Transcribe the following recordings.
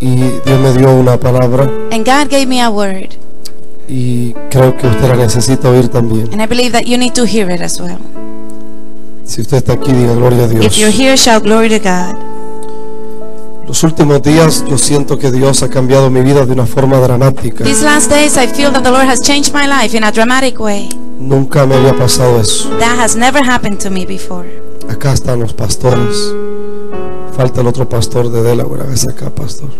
Y Dios me dio una palabra And God gave me a word. y creo que usted la necesita oír también. And I believe that you need to hear it as well. Si usted está aquí, diga gloria a Dios. If you're here, shout glory to God. Los últimos días yo siento que Dios ha cambiado mi vida de una forma dramática. These last days, I feel that the Lord has changed my life in a dramatic way. Nunca me había pasado eso. That has never happened to me before. Acá están los pastores. Falta el otro pastor de Delaware. Hágase acá, pastor.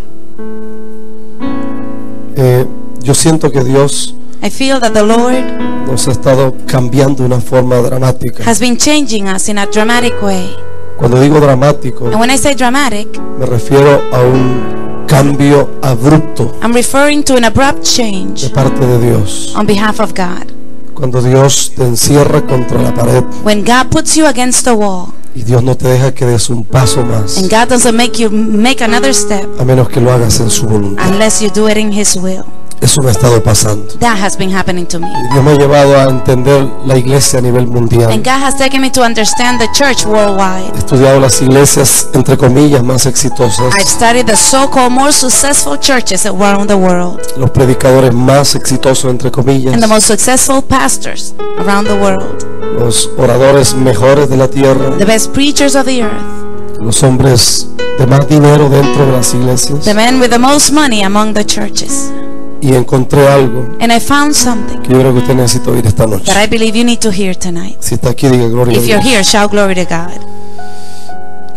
Yo siento que Dios I feel that the Lord nos ha estado cambiando de una forma dramática. has been changing us in a dramatic way. Cuando digo dramático, And when I say dramatic, me refiero a un cambio abrupto I'm referring to an abrupt de change parte de Dios. on behalf of God. Cuando Dios te encierra contra la pared When God puts you against the wall y Dios no te deja que des un paso más, and God doesn't make you make another step a menos que lo hagas en su voluntad. unless you do it in His will. Eso me ha estado pasando. That has been happening to me. Y Dios me ha llevado a entender la iglesia a nivel mundial. And God has taken me to understand the church worldwide. He estudiado las iglesias, entre comillas, más exitosas, I've studied the so-called more successful churches around the world los predicadores más exitosos, entre comillas, and the most successful pastors around the world, los oradores mejores de la tierra, the best preachers of the earth, los hombres de más dinero dentro de las iglesias. the men with the most money among the churches. Y encontré algo And I found something que yo creo que usted necesita oír esta noche. that I believe you need to hear tonight. Si está aquí, diga gloria a If you're Dios. here, shout glory to God.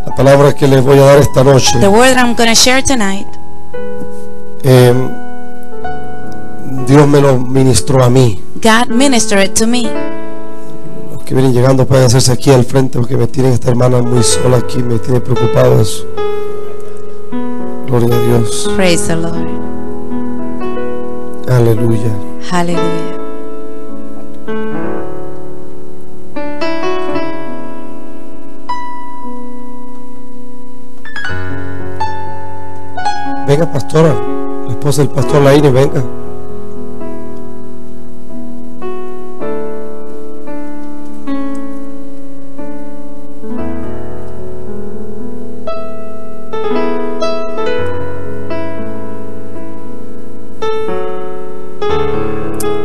La palabra que les voy a dar esta noche, The word that I'm going to share tonight, Dios me lo ministró a mí. God ministered it to me. Los que vienen llegando pueden hacerse aquí al frente porque me tienen esta hermana muy sola aquí, me tiene preocupado eso. Gloria a Dios. Praise the Lord. Aleluya. Hallelujah. Venga, pastora, la esposa del pastor Laine, venga.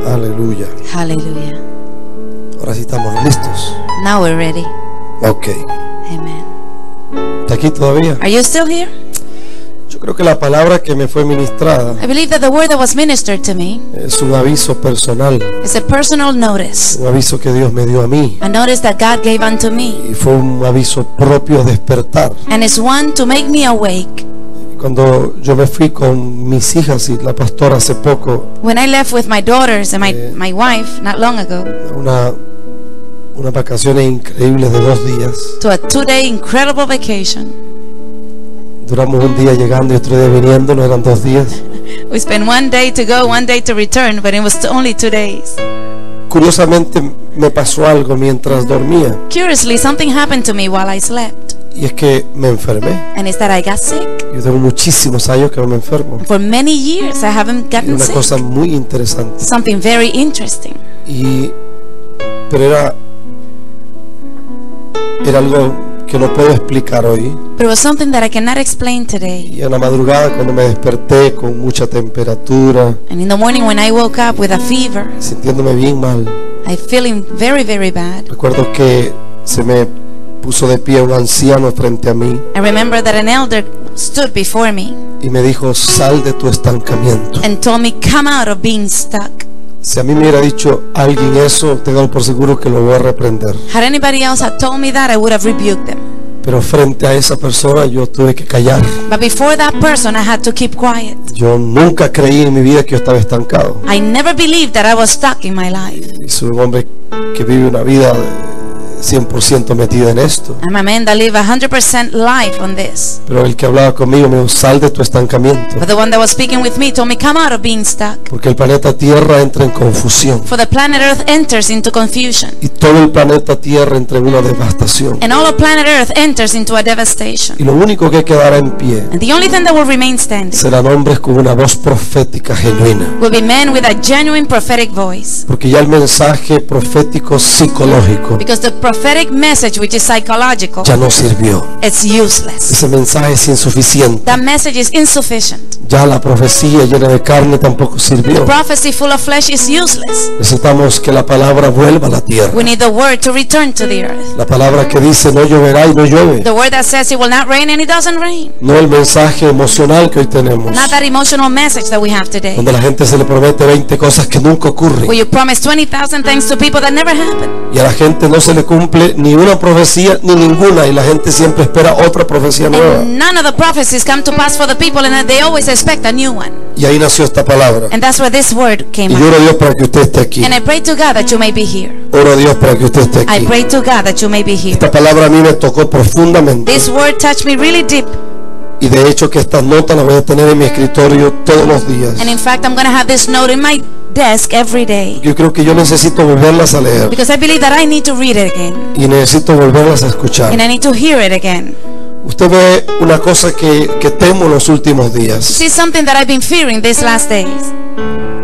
Aleluya. Hallelujah. Ahora sí estamos listos. Now we're ready. Ok. Amen. ¿Está aquí todavía? Are you still here? Yo creo que la palabra que me fue ministrada I believe that the word that was ministered to me es un aviso personal, is a personal notice. un aviso que Dios me dio a mí. A notice that God gave unto me. Y fue un aviso propio despertar. And it's one to make me awake. Cuando yo me fui con mis hijas y la pastora hace poco, When I left with my daughters and my wife not long ago unas vacaciones increíbles de 2 días. to a 2-day incredible vacation. Duramos un día llegando y otro día viniendo, no eran 2 días. We spent 1 day to go, 1 day to return, but it was only 2 days. Curiosamente me pasó algo mientras dormía, Curiously, something happened to me while I slept. y es que me enfermé. And it's that I got sick. Yo tengo muchísimos años que no me enfermo. For many years, I haven't Y gotten una sick. cosa muy interesante. Something very interesting. Pero era algo que no puedo explicar hoy. But it was something that I cannot explain today. Y en la madrugada, cuando me desperté con mucha temperatura, And in the morning when I woke up with a fever, sintiéndome bien mal, I feeling very, very bad. recuerdo que se me puso de pie un anciano frente a mí I remember that an elder stood before me y me dijo: sal de tu estancamiento. and told me, come out of being stuck. Si a mí me hubiera dicho alguien eso, tengo por seguro que lo voy a reprender. Had anybody else had told me that, I would have rebuked them. Pero frente a esa persona yo tuve que callar. But before that person, I had to keep quiet. Yo nunca creí en mi vida que yo estaba estancado. I never believed that I was stuck in my life. Y soy un hombre que vive una vida 100% metida en esto. I'm a man that live 100% life on this. Pero el que hablaba conmigo me dijo: sal de tu estancamiento, But the one that was speaking with me told me, come out of being stuck. porque el planeta Tierra entra en confusión For the planet Earth enters into confusion. y todo el planeta Tierra entra en una devastación. And all of planet Earth enters into a devastation. Y lo único que quedará en pie And the only thing that will remain standing serán hombres con una voz profética genuina, will be men with a genuine prophetic voice. porque ya el mensaje profético psicológico Because the prophetic message, which is psychological, ya no sirvió. it's useless. Ese mensaje es insuficiente. That message is insufficient. Ya la profecía llena de carne tampoco sirvió. Prophecy full of flesh is useless. Necesitamos que la palabra vuelva a la tierra. We need the word to return to the earth. La palabra que dice no lloverá y no llueve. The word that says it will not rain and it doesn't rain. No el mensaje emocional que hoy tenemos, Not that emotional message that we have today, donde la gente se le promete 20 cosas que nunca ocurren where you promise 20,000 things to people that never happen. y a la gente no se le cumple ni una profecía ni ninguna y la gente siempre espera otra profecía nueva. And none of the prophecies come to pass for the people, and they always expect a new one. Y ahí nació esta palabra. And that's where this word came Y yo out. oro a Dios para que usted esté aquí. And I pray to God that you may be here. Oro a Dios para que usted esté I aquí. pray to God that you may be here. Esta palabra a mí me tocó profundamente. This word touched me really deep. Y de hecho que estas notas las voy a tener en mi escritorio todos los días. And in fact, I'm going to have this note in my desk every day, Yo creo que yo necesito volverlas a leer because I believe that I need to read it again, y necesito volverlas a escuchar. and I need to hear it again. Usted ve una cosa que temo en los últimos días. See, something that I've been fearing these last days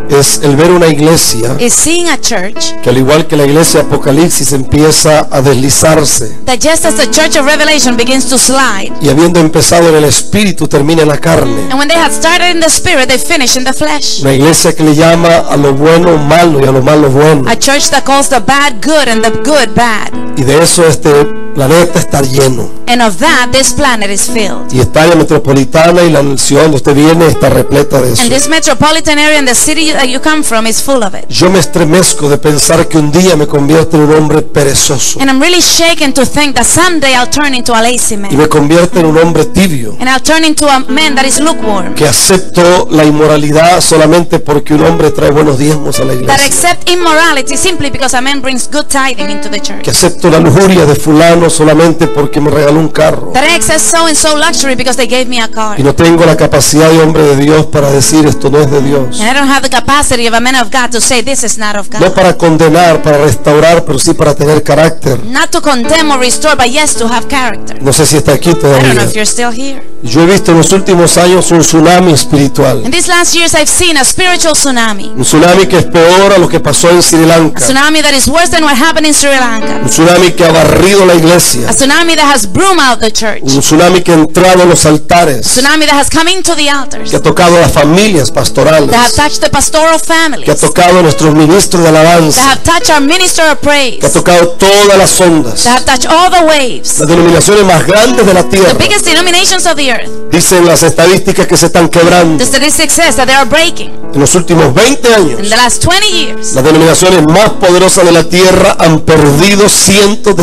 Es el ver una iglesia is seeing a church que al igual que la iglesia de Apocalipsis empieza a deslizarse that just as the church of Revelation begins to slide, y habiendo empezado en el espíritu termina en la carne. and when they had started in the spirit, they finish in the flesh. Una iglesia que le llama a lo bueno malo y a lo malo bueno. A church that calls the bad good and the good bad. Y de eso este planeta está lleno. And of that, this planet is filled. Y esta área metropolitana y la nación donde usted viene está repleta de And eso. this metropolitan area and the city that you come from is full of it. Yo me estremezco de pensar que un día me convierto en un hombre perezoso And I'm really shaken to think that someday I'll turn into a lazy y man. me convierto en un hombre tibio, And I'll turn into a man that is lukewarm. que acepto la inmoralidad solamente porque un hombre trae buenos diezmos a la That iglesia, accept immorality simply because a man brings good tithing into the church. que acepto la lujuria de fulano solamente porque me regaló un carro That I accept so and so luxury because they gave me a car. y no tengo la capacidad de hombre de Dios para decir esto no es de Dios. And I don't have the capacity of a man of God to say this is not of No God. para condenar, para restaurar, pero sí para tener carácter. Not to condemn or restore, but yes, to have character. No sé si está aquí I don't know todavía. if you're still here. Yo he visto en los últimos años un tsunami espiritual. In these last years, I've seen a spiritual tsunami. Un tsunami que es peor a lo que pasó en Sri A Lanka. tsunami that is worse than what happened in Sri Lanka. Un tsunami que ha barrido la iglesia. A tsunami that has broomed out the church. Un tsunami que ha entrado a los A altares. tsunami that has come into the altars. Que ha tocado a las familias pastorales. That have touched the pastoral families. Que ha tocado a nuestros ministros de That alabanza. have touched our minister of praise. Que ha tocado todas las ondas. That have touched all the waves. Las denominaciones más grandes de la The tierra. biggest denominations of the earth. Dicen las estadísticas que se están quebrando. The statistics says that they are breaking. En los últimos 20 In años, the last 20 years, las denominaciones más poderosas de la tierra han perdido cientos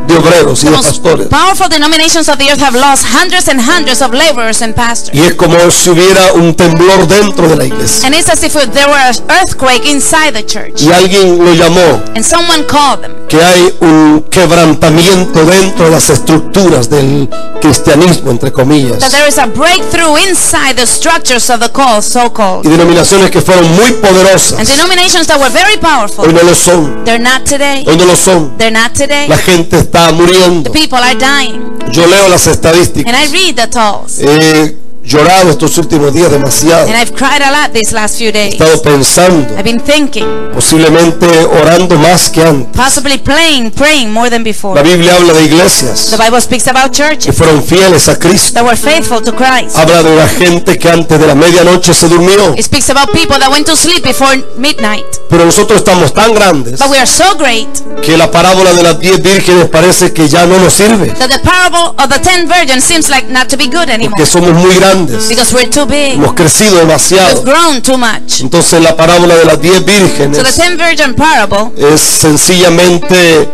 de obreros y the de most pastores. powerful denominations of the earth have lost hundreds and hundreds of laborers and pastors. Y es como si hubiera un temblor dentro de la iglesia. And it's as if there were an earthquake inside the church. Y alguien lo llamó And someone called them. que hay un quebrantamiento dentro de las estructuras del cristianismo, entre comillas. That there is a breakthrough inside the structures of the call, so-called. Y denominaciones que fueron muy And poderosas, denominations that were very powerful, hoy no lo son. they're not today. Hoy no lo son. They're not today. La gente está muriendo. The people are dying. Yo leo las And estadísticas. I read the tolls. He llorado estos últimos días demasiado. And I've cried a lot these last few He days. estado pensando, I've been thinking, posiblemente orando más que antes. possibly praying more than before. La Biblia habla de iglesias The Bible speaks about que churches fueron fieles a Cristo. that were faithful to Christ. Habla de la gente que antes de la medianoche se durmió. It speaks about people that went to sleep before midnight. Pero nosotros estamos tan grandes But we are so great que la parábola de las 10 vírgenes parece que ya no nos sirve. that the parable of the 10 virgins seems like not to be good anymore. Porque somos muy grandes. Because we're too big. Hemos crecido We've demasiado. grown too much. Entonces la parábola de las 10 So the vírgenes 10 virgin parable es sencillamente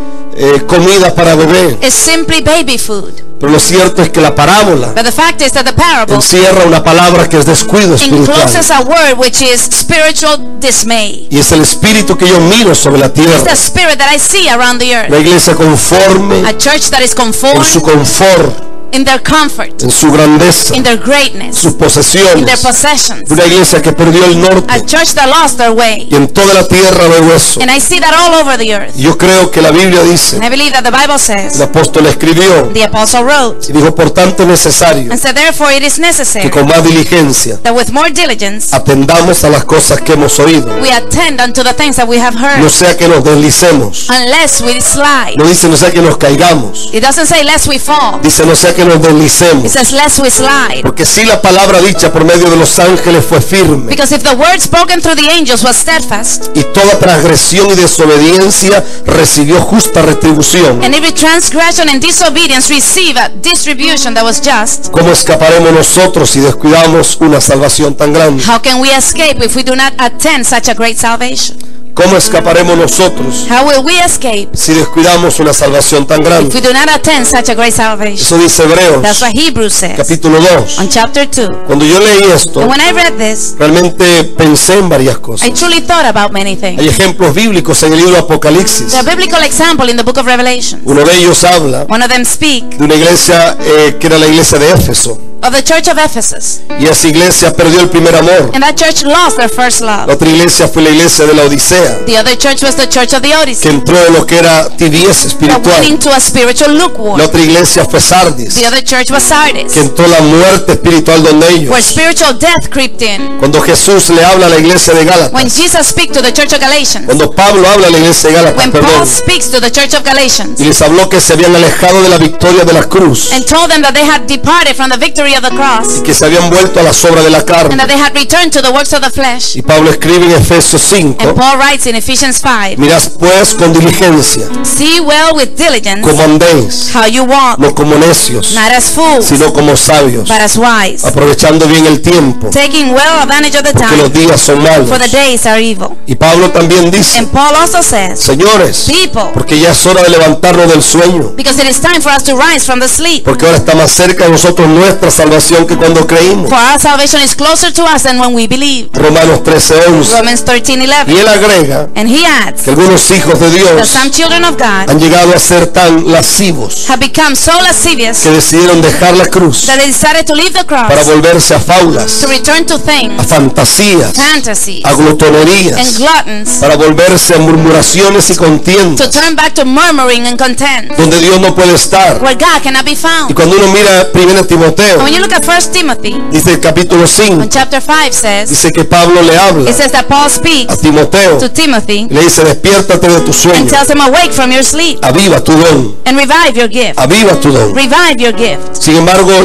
comida para bebé. is simply baby food. Pero lo cierto es que la parábola But the fact is that the parable encierra una palabra que es descuido espiritual. encloses a word which is spiritual dismay. Y es el espíritu que yo miro sobre la It's tierra. the spirit that I see around the La earth. iglesia conforme A church that is en conformed su confort, in their comfort, en su grandeza, in their greatness, sus in posesiones. their possessions. Una iglesia que perdió el A norte church that lost their way. y en toda la tierra no hay hueso. And I see that all over the earth. Yo creo que la Biblia dice, And I believe that the Bible el says, apóstol escribió the apostle wrote, y dijo, por tanto es necesario and so therefore it is necessary que con más diligencia that with more diligence atendamos a las cosas que hemos oído, we attend unto the things that we have heard, no sea que nos deslicemos. unless we slide. No dice no sea que nos caigamos, It doesn't say lest we fall. dice no sea que nos It deslicemos. says lest we slide. Porque si la palabra dicha por medio de los ángeles fue firme, Because if the word spoken through the angels was steadfast, y toda transgresión y desobediencia recibió justa retribución, and every transgression and disobedience receive a distribution that was just, ¿cómo escaparemos nosotros si descuidamos una salvación tan grande? how can we escape if we do not attend such a great salvation? ¿Cómo escaparemos nosotros How will we escape si descuidamos una salvación tan if grande? we do not attend such a great salvation? Eso dice Hebreos, That's what Hebrews says capítulo 2. on chapter 2. Cuando yo leí esto, And when I read this, realmente pensé en varias cosas. I truly thought about many things. Hay ejemplos bíblicos en el libro de Apocalipsis. The biblical example in the book of Revelation. Uno de ellos habla One of them speak de una iglesia que era la iglesia de Éfeso. of the church of Ephesus. Y esa iglesia perdió el primer amor. And that church lost their first La love. otra iglesia fue la iglesia de la Odisea, The other church was the church of the que Odyssey, entró en lo que era tibieza that went espiritual. into a spiritual lukewarm. La otra iglesia fue Sardis, The other church was Sardis, que entró la muerte espiritual donde where ellos. spiritual death crept in. Cuando Jesús le habla a la iglesia de When Gálatas, Jesus speaks to the church of Galatians, cuando Pablo habla a la iglesia de Gálatas, when Paul perdón, speaks to the church of Galatians y les habló que se habían alejado de la victoria de la cruz, and told them that they had departed from the victory of the cross que se habían vuelto a las obras de la and carne. that they had returned to the works of the flesh. Y Pablo escribe en Efesios 5, And Paul writes in Ephesians 5, mirad pues con diligencia see well with diligence como andéis, how you walk, no como necios, not as fools, sino como sabios, but as wise, aprovechando bien el tiempo, taking well advantage of the porque los time, días son malos. for the days are evil. Y Pablo también dice, And Paul also says, señores, people, porque ya es hora de levantarnos del sueño, because it is time for us to rise from the sleep, porque ahora está más cerca de nosotros nuestra salvación que cuando creímos. for our salvation is closer to us than when we believe. Romanos 13:11. Romans 13:11. Y él agrega And he adds que algunos hijos de that Dios some children of God han llegado a ser tan lascivos have become so lascivious que decidieron dejar la cruz that they decided to leave the para cross volverse a faulas, to return to a things, fantasías, fantasies, a and glutonerías, gluttons, para volverse a murmuraciones y to contiendas, turn back to murmuring and content, donde Dios no puede estar. where God cannot be Y found. cuando uno mira 1 Timoteo, And when you look at 1 Timothy, dice el capítulo 5, when chapter 5 says, dice que Pablo le habla it says that Paul a speaks Timoteo to Timothy y le dice, despiértate de tu and sueño, tells him, awake from your sleep aviva tu don, and revive your gift. aviva tu don. Revive your gift. Sin embargo,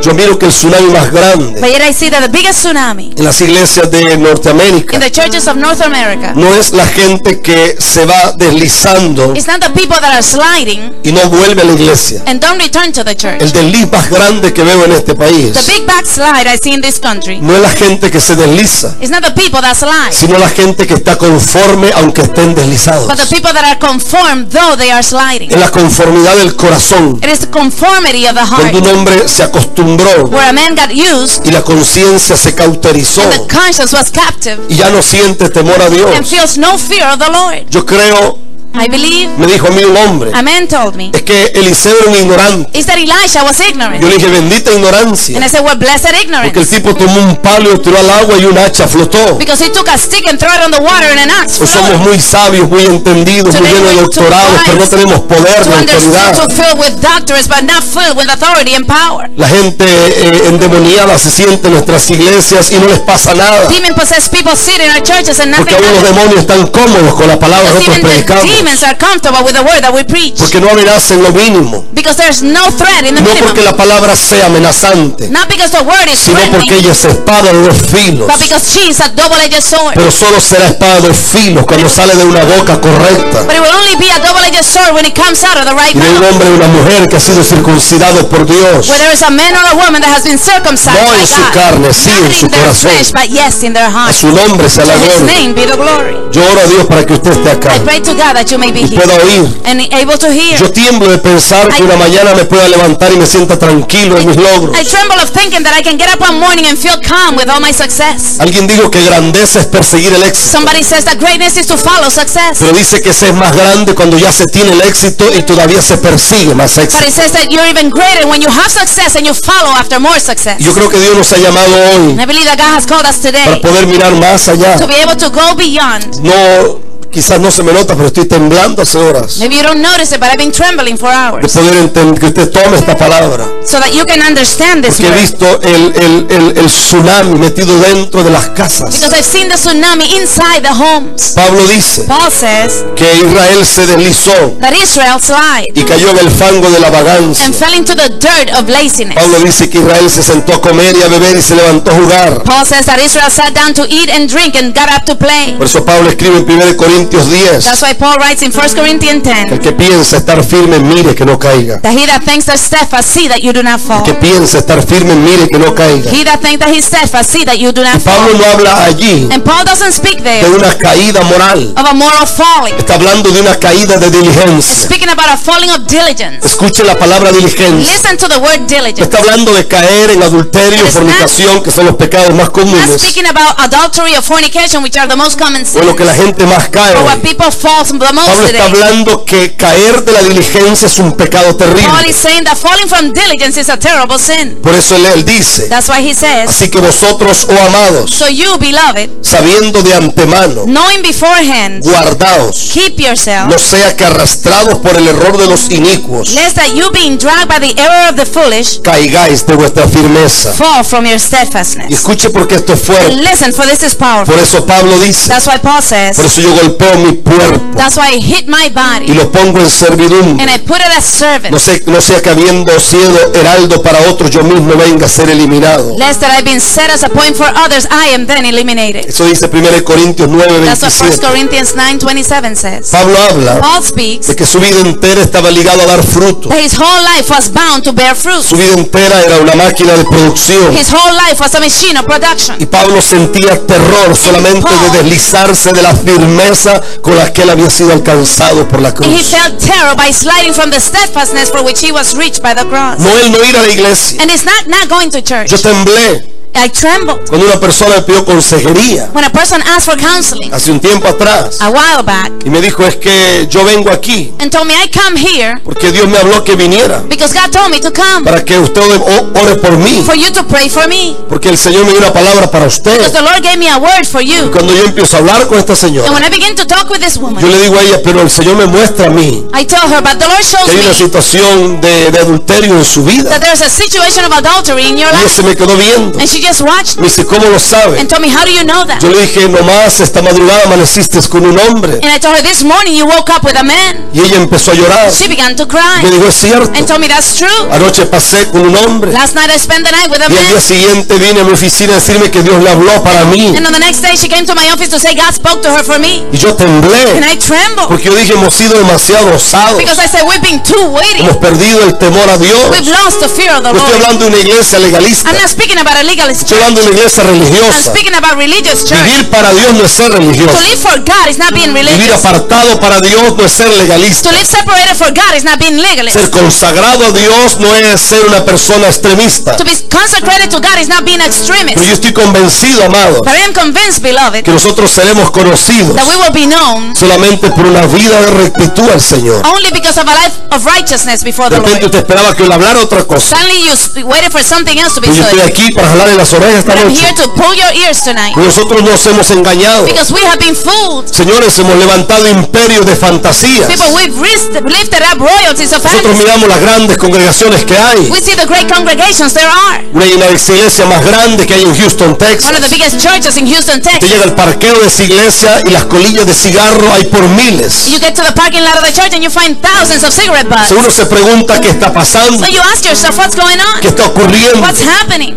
yo miro que el tsunami más grande But yet I see that the biggest tsunami en las iglesias de Norteamérica in the churches of North America no es la gente que se va deslizando is not the people that are sliding y no vuelve a la iglesia. and don't return to the church. El desliz más grande que veo en este país The big backslide I see in this country no es la gente que se desliza, is not the people that slide, sino la gente que está conforme aunque estén deslizados. but the people that are conformed though they are sliding. En la conformidad del corazón, It is the conformity of the heart cuando un hombre se acostumbró where a man got used y la conciencia se cauterizó and the conscience was captive y ya no siente temor a and Dios. feels no fear of the Lord. Yo creo, I believe me dijo a mí un hombre, a man told me es que Eliseo era un ignorante. is that Elisha was ignorant. Yo le dije, bendita ignorancia, And I said, well, blessed porque el ignorance. tipo tomó un palo y lo tiró al agua y un hacha flotó. Because he took a stick and threw it on the water and an axe Pues somos floated. muy sabios, muy entendidos, muy Today llenos de we're too doctorados, pero no wise tenemos poder to ni understand, autoridad. to fill with doctorates, but not filled with authority and power. La gente endemoniada se siente en nuestras iglesias y no les pasa nada, Demon-possessed people sit in our churches and porque nothing aún los happens. demonios están cómodos con la palabra que Because nosotros even the predicamos, demons are comfortable with the word that we preach. porque no amenazan lo mínimo, Because there's no threat in the no porque minimum. la palabra sea amenazante, Not because the word is sino porque threatening, ella es espada de dos filos, but because she is a double-edged sword. pero solo será espada de dos filos cuando sale de una boca correcta, But it will only be a double-edged sword when it comes out of the right y de un mouth. hombre y una mujer que ha sido circuncidado por Dios, Where there is a man or a woman that has been circumcised no by en su God. carne, sí en Not su in their corazón. flesh, but yes, in their A heart. su nombre sea To la his gloria. name be the glory. Yo oro a Dios para que usted esté acá. I pray to God that you may be y pueda healed oír. and able to hear. Yo tiemblo de pensar que una mañana me pueda levantar y me sienta tranquilo en mis logros. I tremble of thinking that I can get up one morning and feel calm with all my success. Alguien dijo que grandeza es perseguir el éxito, Somebody says that greatness is to follow success. pero dice que se es más grande cuando ya se tiene el éxito y todavía se persigue más But éxito. it says that you're even greater when you have success and you follow after more success. Yo creo que Dios nos ha llamado hoy And I believe that God has called us para today poder mirar más allá. to be able to go beyond. No, quizás no se me nota, pero estoy temblando hace horas Maybe you don't notice it, but I've been trembling for de hours poder entender que usted tome esta palabra. so that you can understand this Porque he word. visto el tsunami metido dentro de las casas. Because I've seen the tsunami inside the homes. Pablo dice Paul says que Israel se deslizó that Israel slid y cayó en el fango de la vagancia. and fell into the dirt of laziness. Pablo dice que Israel se sentó a comer y a beber y se levantó a jugar. Paul says that Israel sat down to eat and drink and got up to play. Por eso Pablo escribe en 1 Corintios 10, That's why Paul writes in 1 Corinthians el 10 que piensa estar firme, mire que no caiga. that he that thinks that steadfast, see that you do not fall. El que piensa estar firme, mire que no caiga. He that thinks that he is steadfast, see that you do not fall. Pablo no habla allí And Paul doesn't speak de there una caída moral. of a moral falling. Está hablando de una caída de diligencia. Speaking about a falling of diligence. Escuche la palabra diligencia. Listen to the word diligence. Está hablando de caer en adulterio, fornicación, que son los pecados más Not comunes, speaking about adultery or fornication, which are the most common o sins, lo que la gente más cae. or what people fall the most Pablo está today. hablando que caer de la diligencia es un pecado Paul terrible. is saying that falling from diligence is a terrible sin. Por eso él dice, That's why he says, así que vosotros, oh amados, so you, beloved, sabiendo de antemano, knowing beforehand, guardaos, keep yourself, no sea que arrastrados por el error de los inicuos, lest that you being dragged by the error of the foolish, caigáis de vuestra firmeza. fall from your Y steadfastness. escuche porque esto es And fuerte. listen, for this is powerful. Por eso Pablo dice, That's why Paul says, por eso yo golpeo mi cuerpo that's why I hit my y body lo pongo en servidumbre. and I put it as servant, No sea que habiendo sido heraldo para otros, yo mismo venga a ser eliminado. lest that I've been set as a point for others, I am then eliminated. Eso dice 1 Corintios 9, That's what 1 27. Corinthians 9:27 says. Pablo habla Paul speaks de que su vida entera estaba ligado a dar fruto. that his whole life was bound to bear fruit. Su vida entera era una máquina de producción. His whole life was a machine of production. Y Pablo sentía terror solamente de deslizarse de la firmeza con la que él había sido alcanzado por la And he cruz. felt terror by sliding from the steadfastness for which he was reached by the cross. No él no ir a la iglesia. And it's not going to church. Yo temblé I trembled cuando una persona me pidió consejería when a person asked for counseling hace un tiempo atrás a while back y me dijo, es que yo vengo aquí and told me I come here porque Dios me habló que viniera because God told me to come para que usted ore por mí, for you to pray for me, porque el Señor me dio una palabra para usted. because the Lord gave me a word for you. Cuando yo empiezo a hablar con esta And señora, when I begin to talk with this yo woman, le digo a ella, pero el Señor me muestra a mí I tell her, but the Lord shows que hay una me situación de adulterio en su vida. that there's a situation of adultery in your Y ella life. se me quedó viendo. And she just watched Me me dice, ¿cómo lo sabe? and told me, how do you know that? Yo le dije, nomás esta madrugada amaneciste con un hombre. And I told her, this morning you woke up with a man. Y ella empezó a llorar. She began to Me cry dijo, es cierto. and told me that's true. Anoche pasé con un hombre. Last night I spent the night with a Y al día man. siguiente vine a mi oficina a decirme que Dios le habló para mí. And on the next day she came to my office to say God spoke to her for me. Y yo And temblé. I trembled Porque yo dije, hemos sido demasiado osados. because I said, we've been too weighty. Hemos perdido el temor a Dios. We've lost the fear of the No estoy Lord. hablando de una iglesia legalista. I'm not speaking about a legalist Estoy church. hablando de una iglesia I'm religiosa. speaking about religious church. Vivir para Dios no es ser To religioso. live for God is not being Vivir religious. apartado para Dios no es ser legalista. To live separated for God is not being legalist. Ser consagrado a Dios no es ser una persona extremista. To be consecrated to God is not being extremist. Pero yo estoy convencido, amado, But I am convinced, beloved, que nosotros seremos conocidos that we will be known solamente por una vida de rectitud al Señor. only because of a life of righteousness before De the repente Lord. usted esperaba que yo le hablara otra cosa. Suddenly you waited for something else to be Pero yo estoy said. aquí para jalarle las orejas esta But I'm noche. here to pull your ears tonight Nosotros nos hemos engañado. because we have been fooled. Señores, hemos levantado imperios de fantasías. People, we've lifted up royalties of Nosotros fantasy. miramos las grandes congregaciones que hay. We see the great congregations there are. Una iglesia más grande que hay en Houston, Texas. One of the biggest churches in Houston, Usted Texas. llega al parqueo de esa iglesia y las colillas de cigarro hay por miles. You get to the parking lot of the church and you find thousands of cigarette butts. Si uno se pregunta qué está pasando, So you ask yourself, what's going qué on? está ocurriendo, What's happening?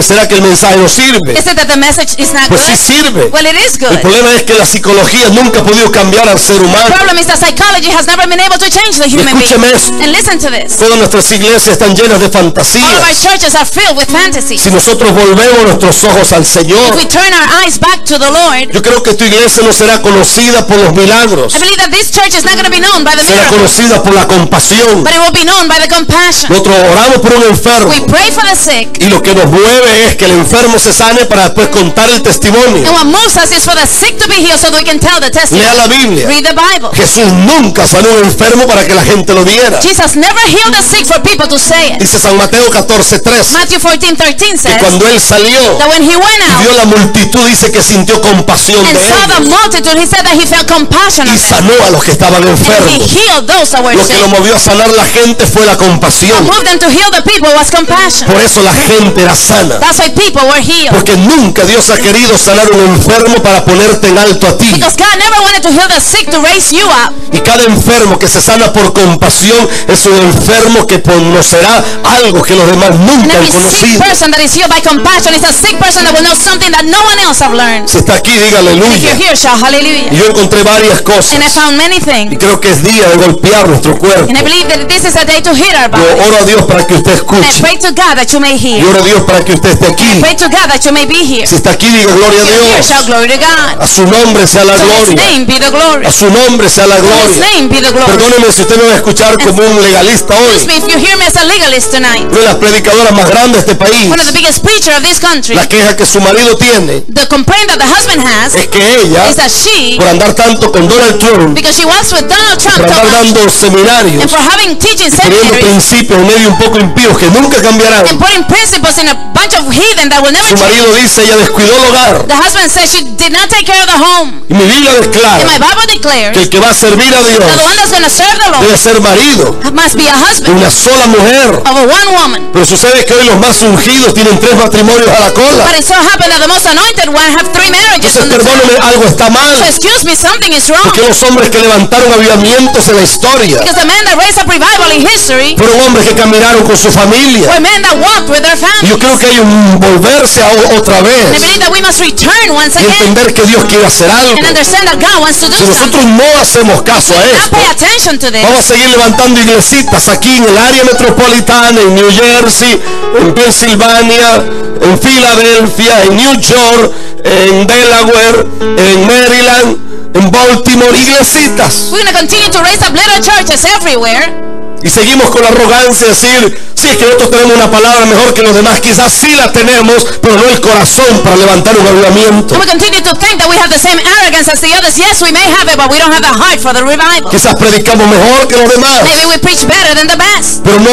¿será que el mensaje no sirve? Is it that the message is not Pues good? sí sirve. Well, it is El good. problema es que la psicología nunca ha podido cambiar al ser The humano. problem is that psychology has never been able to change the human being. Escúcheme esto. And listen to this. Todas nuestras iglesias están llenas de All of our fantasías. churches are filled with fantasy. Si nosotros volvemos nuestros ojos al Señor, If we turn our eyes back to the Lord, yo creo que tu iglesia no será conocida por los milagros, I believe that this church is not going to be known by the será miracles, conocida por la compasión. but it will be known by the compassion. Nosotros oramos por un enfermo We pray for the sick, y lo que nos mueve es que el enfermo se sane para después contar el testimonio. and what moves us is for the sick to be healed so that we can tell the testimony. Lea la Biblia. Read the Bible. Jesús nunca sanó a un enfermo para que la gente lo viera. Jesus never healed the sick for people to say it. Dice San Mateo 14:3 Matthew 14:13 que says cuando él salió that when he went y vio out la multitud, dice que sintió compasión and de saw the ellos multitude, he said that he felt compassion y on them. sanó a los que estaban And he enfermos. healed those that were Lo que lo sick. movió a sanar la gente fue la What compasión. moved them to heal the people was compassion. Por eso la gente era sana. That's why people were healed. Porque nunca Dios ha querido sanar a un enfermo para ponerte en alto a ti. Because God never wanted to heal the sick to raise you up. Y cada enfermo que se sana por compasión es un enfermo que conocerá algo que los demás And nunca han every sick conocido. person that is healed by compassion is a sick person that will know something that no one else have learned. Si está aquí, diga If you're aleluya. here, shout Y hallelujah. yo encontré varias cosas. And I found many Y things. creo que es día de golpear nuestro cuerpo. And I believe that this is a day to hit our Yo bodies. oro a Dios para que usted And I escuche. pray to God that you may Y hear. oro a Dios para que usted esté aquí. Pray to God that you may be here. Si está aquí, diga gloria a If you're here, Dios. shout glory to God. A su nombre sea la To His gloria. name be the glory. A su nombre sea la To His gloria. name be the glory. Perdóneme si usted me va a escuchar como un legalista Excuse hoy. me if you hear me as a legalist tonight. Una de las predicadoras más grandes de este país. One of the biggest preachers of this country. La queja que su marido tiene The complaint that the husband has es que ella, is that she, por andar tanto con Donald Trump, because she walks with Donald Trump por so andar much, dando seminarios, and for having teaching poniendo seminaries, principios medio un poco impíos que nunca cambiarán, and putting principles in a bunch of heathen that will never su change. marido dice ella descuidó el hogar. The husband says she did not take care of the home. Y mi Biblia declara And my Bible que declares el que va a servir a Dios that the one that's going to serve the debe Lord ser marido must be a de husband una sola mujer. of a one woman. Pero sucede que hoy los más ungidos tienen 3 matrimonios a la cola. But it so happened that the most anointed one have 3 marriages Entonces on the perdóneme, side. algo está mal. So excuse me, something is wrong. Porque los hombres que levantaron avivamientos en la historia Because the men that raised up revival in history fueron hombres que caminaron con su familia. were men that walked with their Y yo families. creo que hay un volverse otra And I vez believe that we must return once y again entender que Dios quiere hacer algo. and understand that God wants to do Si something. nosotros no hacemos caso a Now esto, pay attention to this. vamos a seguir levantando iglesitas aquí en el área metropolitana, en New Jersey, en Pensilvania, en Filadelfia, en New York, en Delaware, en Maryland, en Baltimore, iglesitas. We're going to continue to raise up little churches everywhere. Y seguimos con la arrogancia de decir, sí, es que nosotros tenemos una palabra mejor que los demás, quizás sí la tenemos, pero no el corazón para levantar un avivamiento. And we continue to think that we have the same arrogance as the others. Yes, we may have it, but we don't have the heart for the revival. Quizás predicamos mejor que los demás, Maybe we preach better than the best. pero no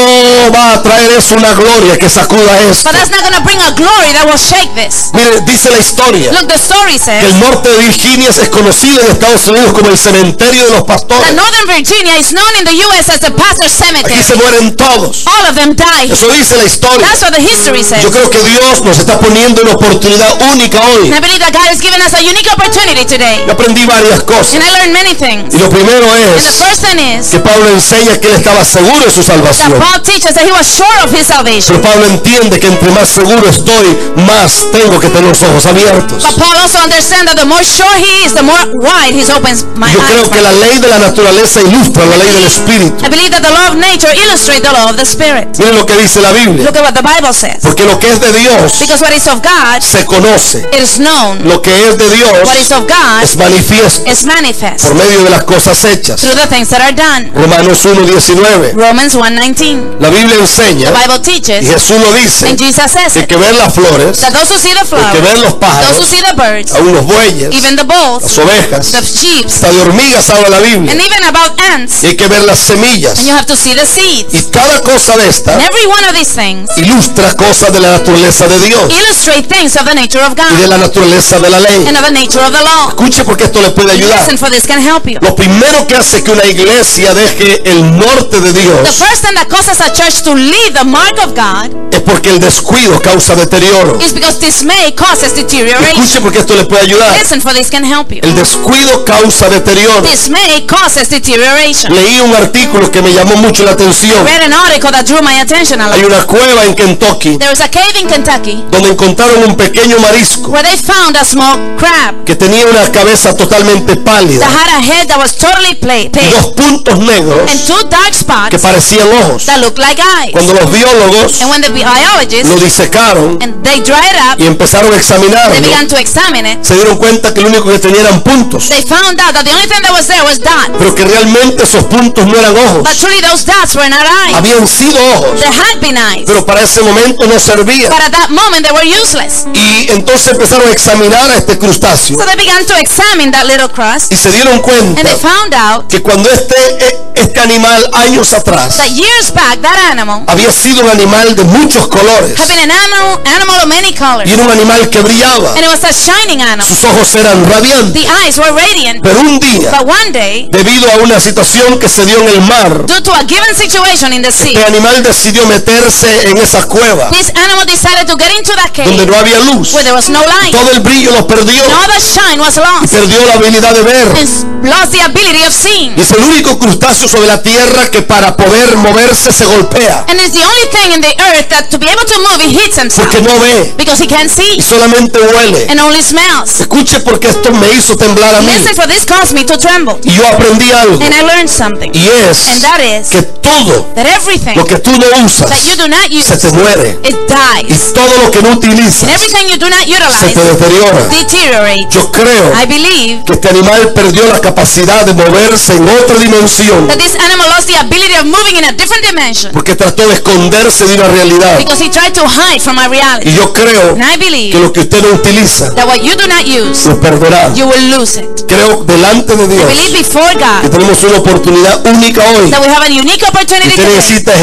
va a traer eso una gloria que sacuda esto. But that's not going to bring a glory that will shake this. Mire, dice la historia Look, the story que el says norte de Virginia es conocido en Estados Unidos como el cementerio de los that pastores. Northern Virginia is known in the U.S. as the pastor's cemetery. Aquí se mueren todos. All of them die. Eso dice la historia. That's what the history says. Yo creo que Dios nos está poniendo una oportunidad única hoy. And I believe that God has given us a unique opportunity today. Yo aprendí varias cosas. And I learned many things. Y lo primero And the es first thing is que Pablo enseña que él estaba seguro de su that salvación. Paul teaches that he was sure of his salvation. Pero Pablo entiende que entre más seguro estoy, más tengo que tener los ojos abiertos. But Paul also understands that the more sure he is, the more wide he opens my Yo eyes. creo que la ley de la naturaleza ilustra la ley del espíritu. I believe that the law of nature illustrates the law of the spirit. Miren lo que dice la Biblia. Look at what the Bible says. Porque lo que es de Dios Because what is of God se conoce. is known. Lo que es de Dios What is of God es manifiesto is manifest por medio de las cosas hechas. through the things that are done. Romanos 1:19. Romans 1:19. La Biblia enseña, The Bible y teaches, Jesús lo dice, and Jesus says que hay it, que ver las flores, that those who see the hay que ver flowers, los those who pájaros, see the birds, aún los bueyes, even the bulls, las ovejas, the sheep, hasta de hormigas habla la Biblia. and even about ants. Y hay que ver las semillas. And you have to see the seeds. Y cada cosa de esta And every one of these things ilustra cosas de la naturaleza de Dios illustrate things of the nature of y de God la naturaleza de la ley. and of the nature of the law. Escuche porque esto le puede ayudar. Listen, for this can help you. Lo primero que hace que una iglesia deje el norte de The Dios first thing that causes a church to leave the mark of God es porque el descuido causa deterioro. It's because dismay causes deterioration. Escuche porque esto le puede ayudar. Listen, for this can help you. El descuido causa deterioro. Dismay causes deterioration. Leí un artículo que me llamó mucho la atención. I read an article that drew my attention a Hay lot. una cueva en Kentucky There was a cave in Kentucky donde encontraron un pequeño marisco where they found a small crab que tenía una cabeza totalmente pálida that had a head that was totally y pale dos puntos negros and two dark que spots parecían ojos. that looked like eyes. Cuando los biólogos And when the biologists lo disecaron and they dried it up, y empezaron a examinarlo, they began to examine it. se dieron cuenta que lo único que tenía eran puntos, They found out that the only thing that was there was dots. pero que realmente esos puntos no eran ojos, But truly those dots were not eyes. habían sido ojos, They had been eyes. pero para ese momento no servían. But at that moment they were useless. Y entonces empezaron a examinar a este crustáceo So they began to examine that little crust y se dieron cuenta and they found out que cuando este animal años atrás that years back that animal había sido un animal de muchos colores had been an animal of many colors. y era un animal que brillaba, And it was a shining animal. sus ojos eran radiantes, The eyes were radiant. pero un día, But one day, debido a una situación que se dio en el mar, due to a given situation in the sea, este animal decidió meterse en esa cueva this animal decided to get into that donde cave no había luz. where there was no light. Todo el brillo lo perdió And all the shine was y lost. perdió la habilidad de ver. And lost the ability of seeing. Y es el único crustáceo sobre la tierra que para poder moverse se golpea, And it's the only thing in the earth that to be able to move, he hits himself. porque no ve Because he can't see y solamente huele. and only smells. Escuche porque esto me hizo temblar a mí Listen, for this caused me to tremble. y yo aprendí algo, And I learned something. y es And that is que todo that everything lo que tú no usas that you do not use, se te muere, it y dies. todo lo que no utilizas And everything you do not se utilize te deteriora. deteriorates. Yo creo I believe que este animal perdió la capacidad de moverse en otra dimensión that this animal lost the ability of moving in a different dimension porque trató de esconderse de una realidad. because he tried to hide from a Y reality. yo creo And I que believe lo que usted no utiliza that what you do not use, lo perderá. you will lose it. Creo delante de I Dios believe before que God tenemos una oportunidad única hoy. that we have a unique opportunity Usted today, necesita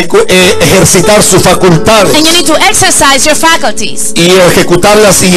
ejercitar sus facultades and you need to exercise your faculties. y ejecutarlas y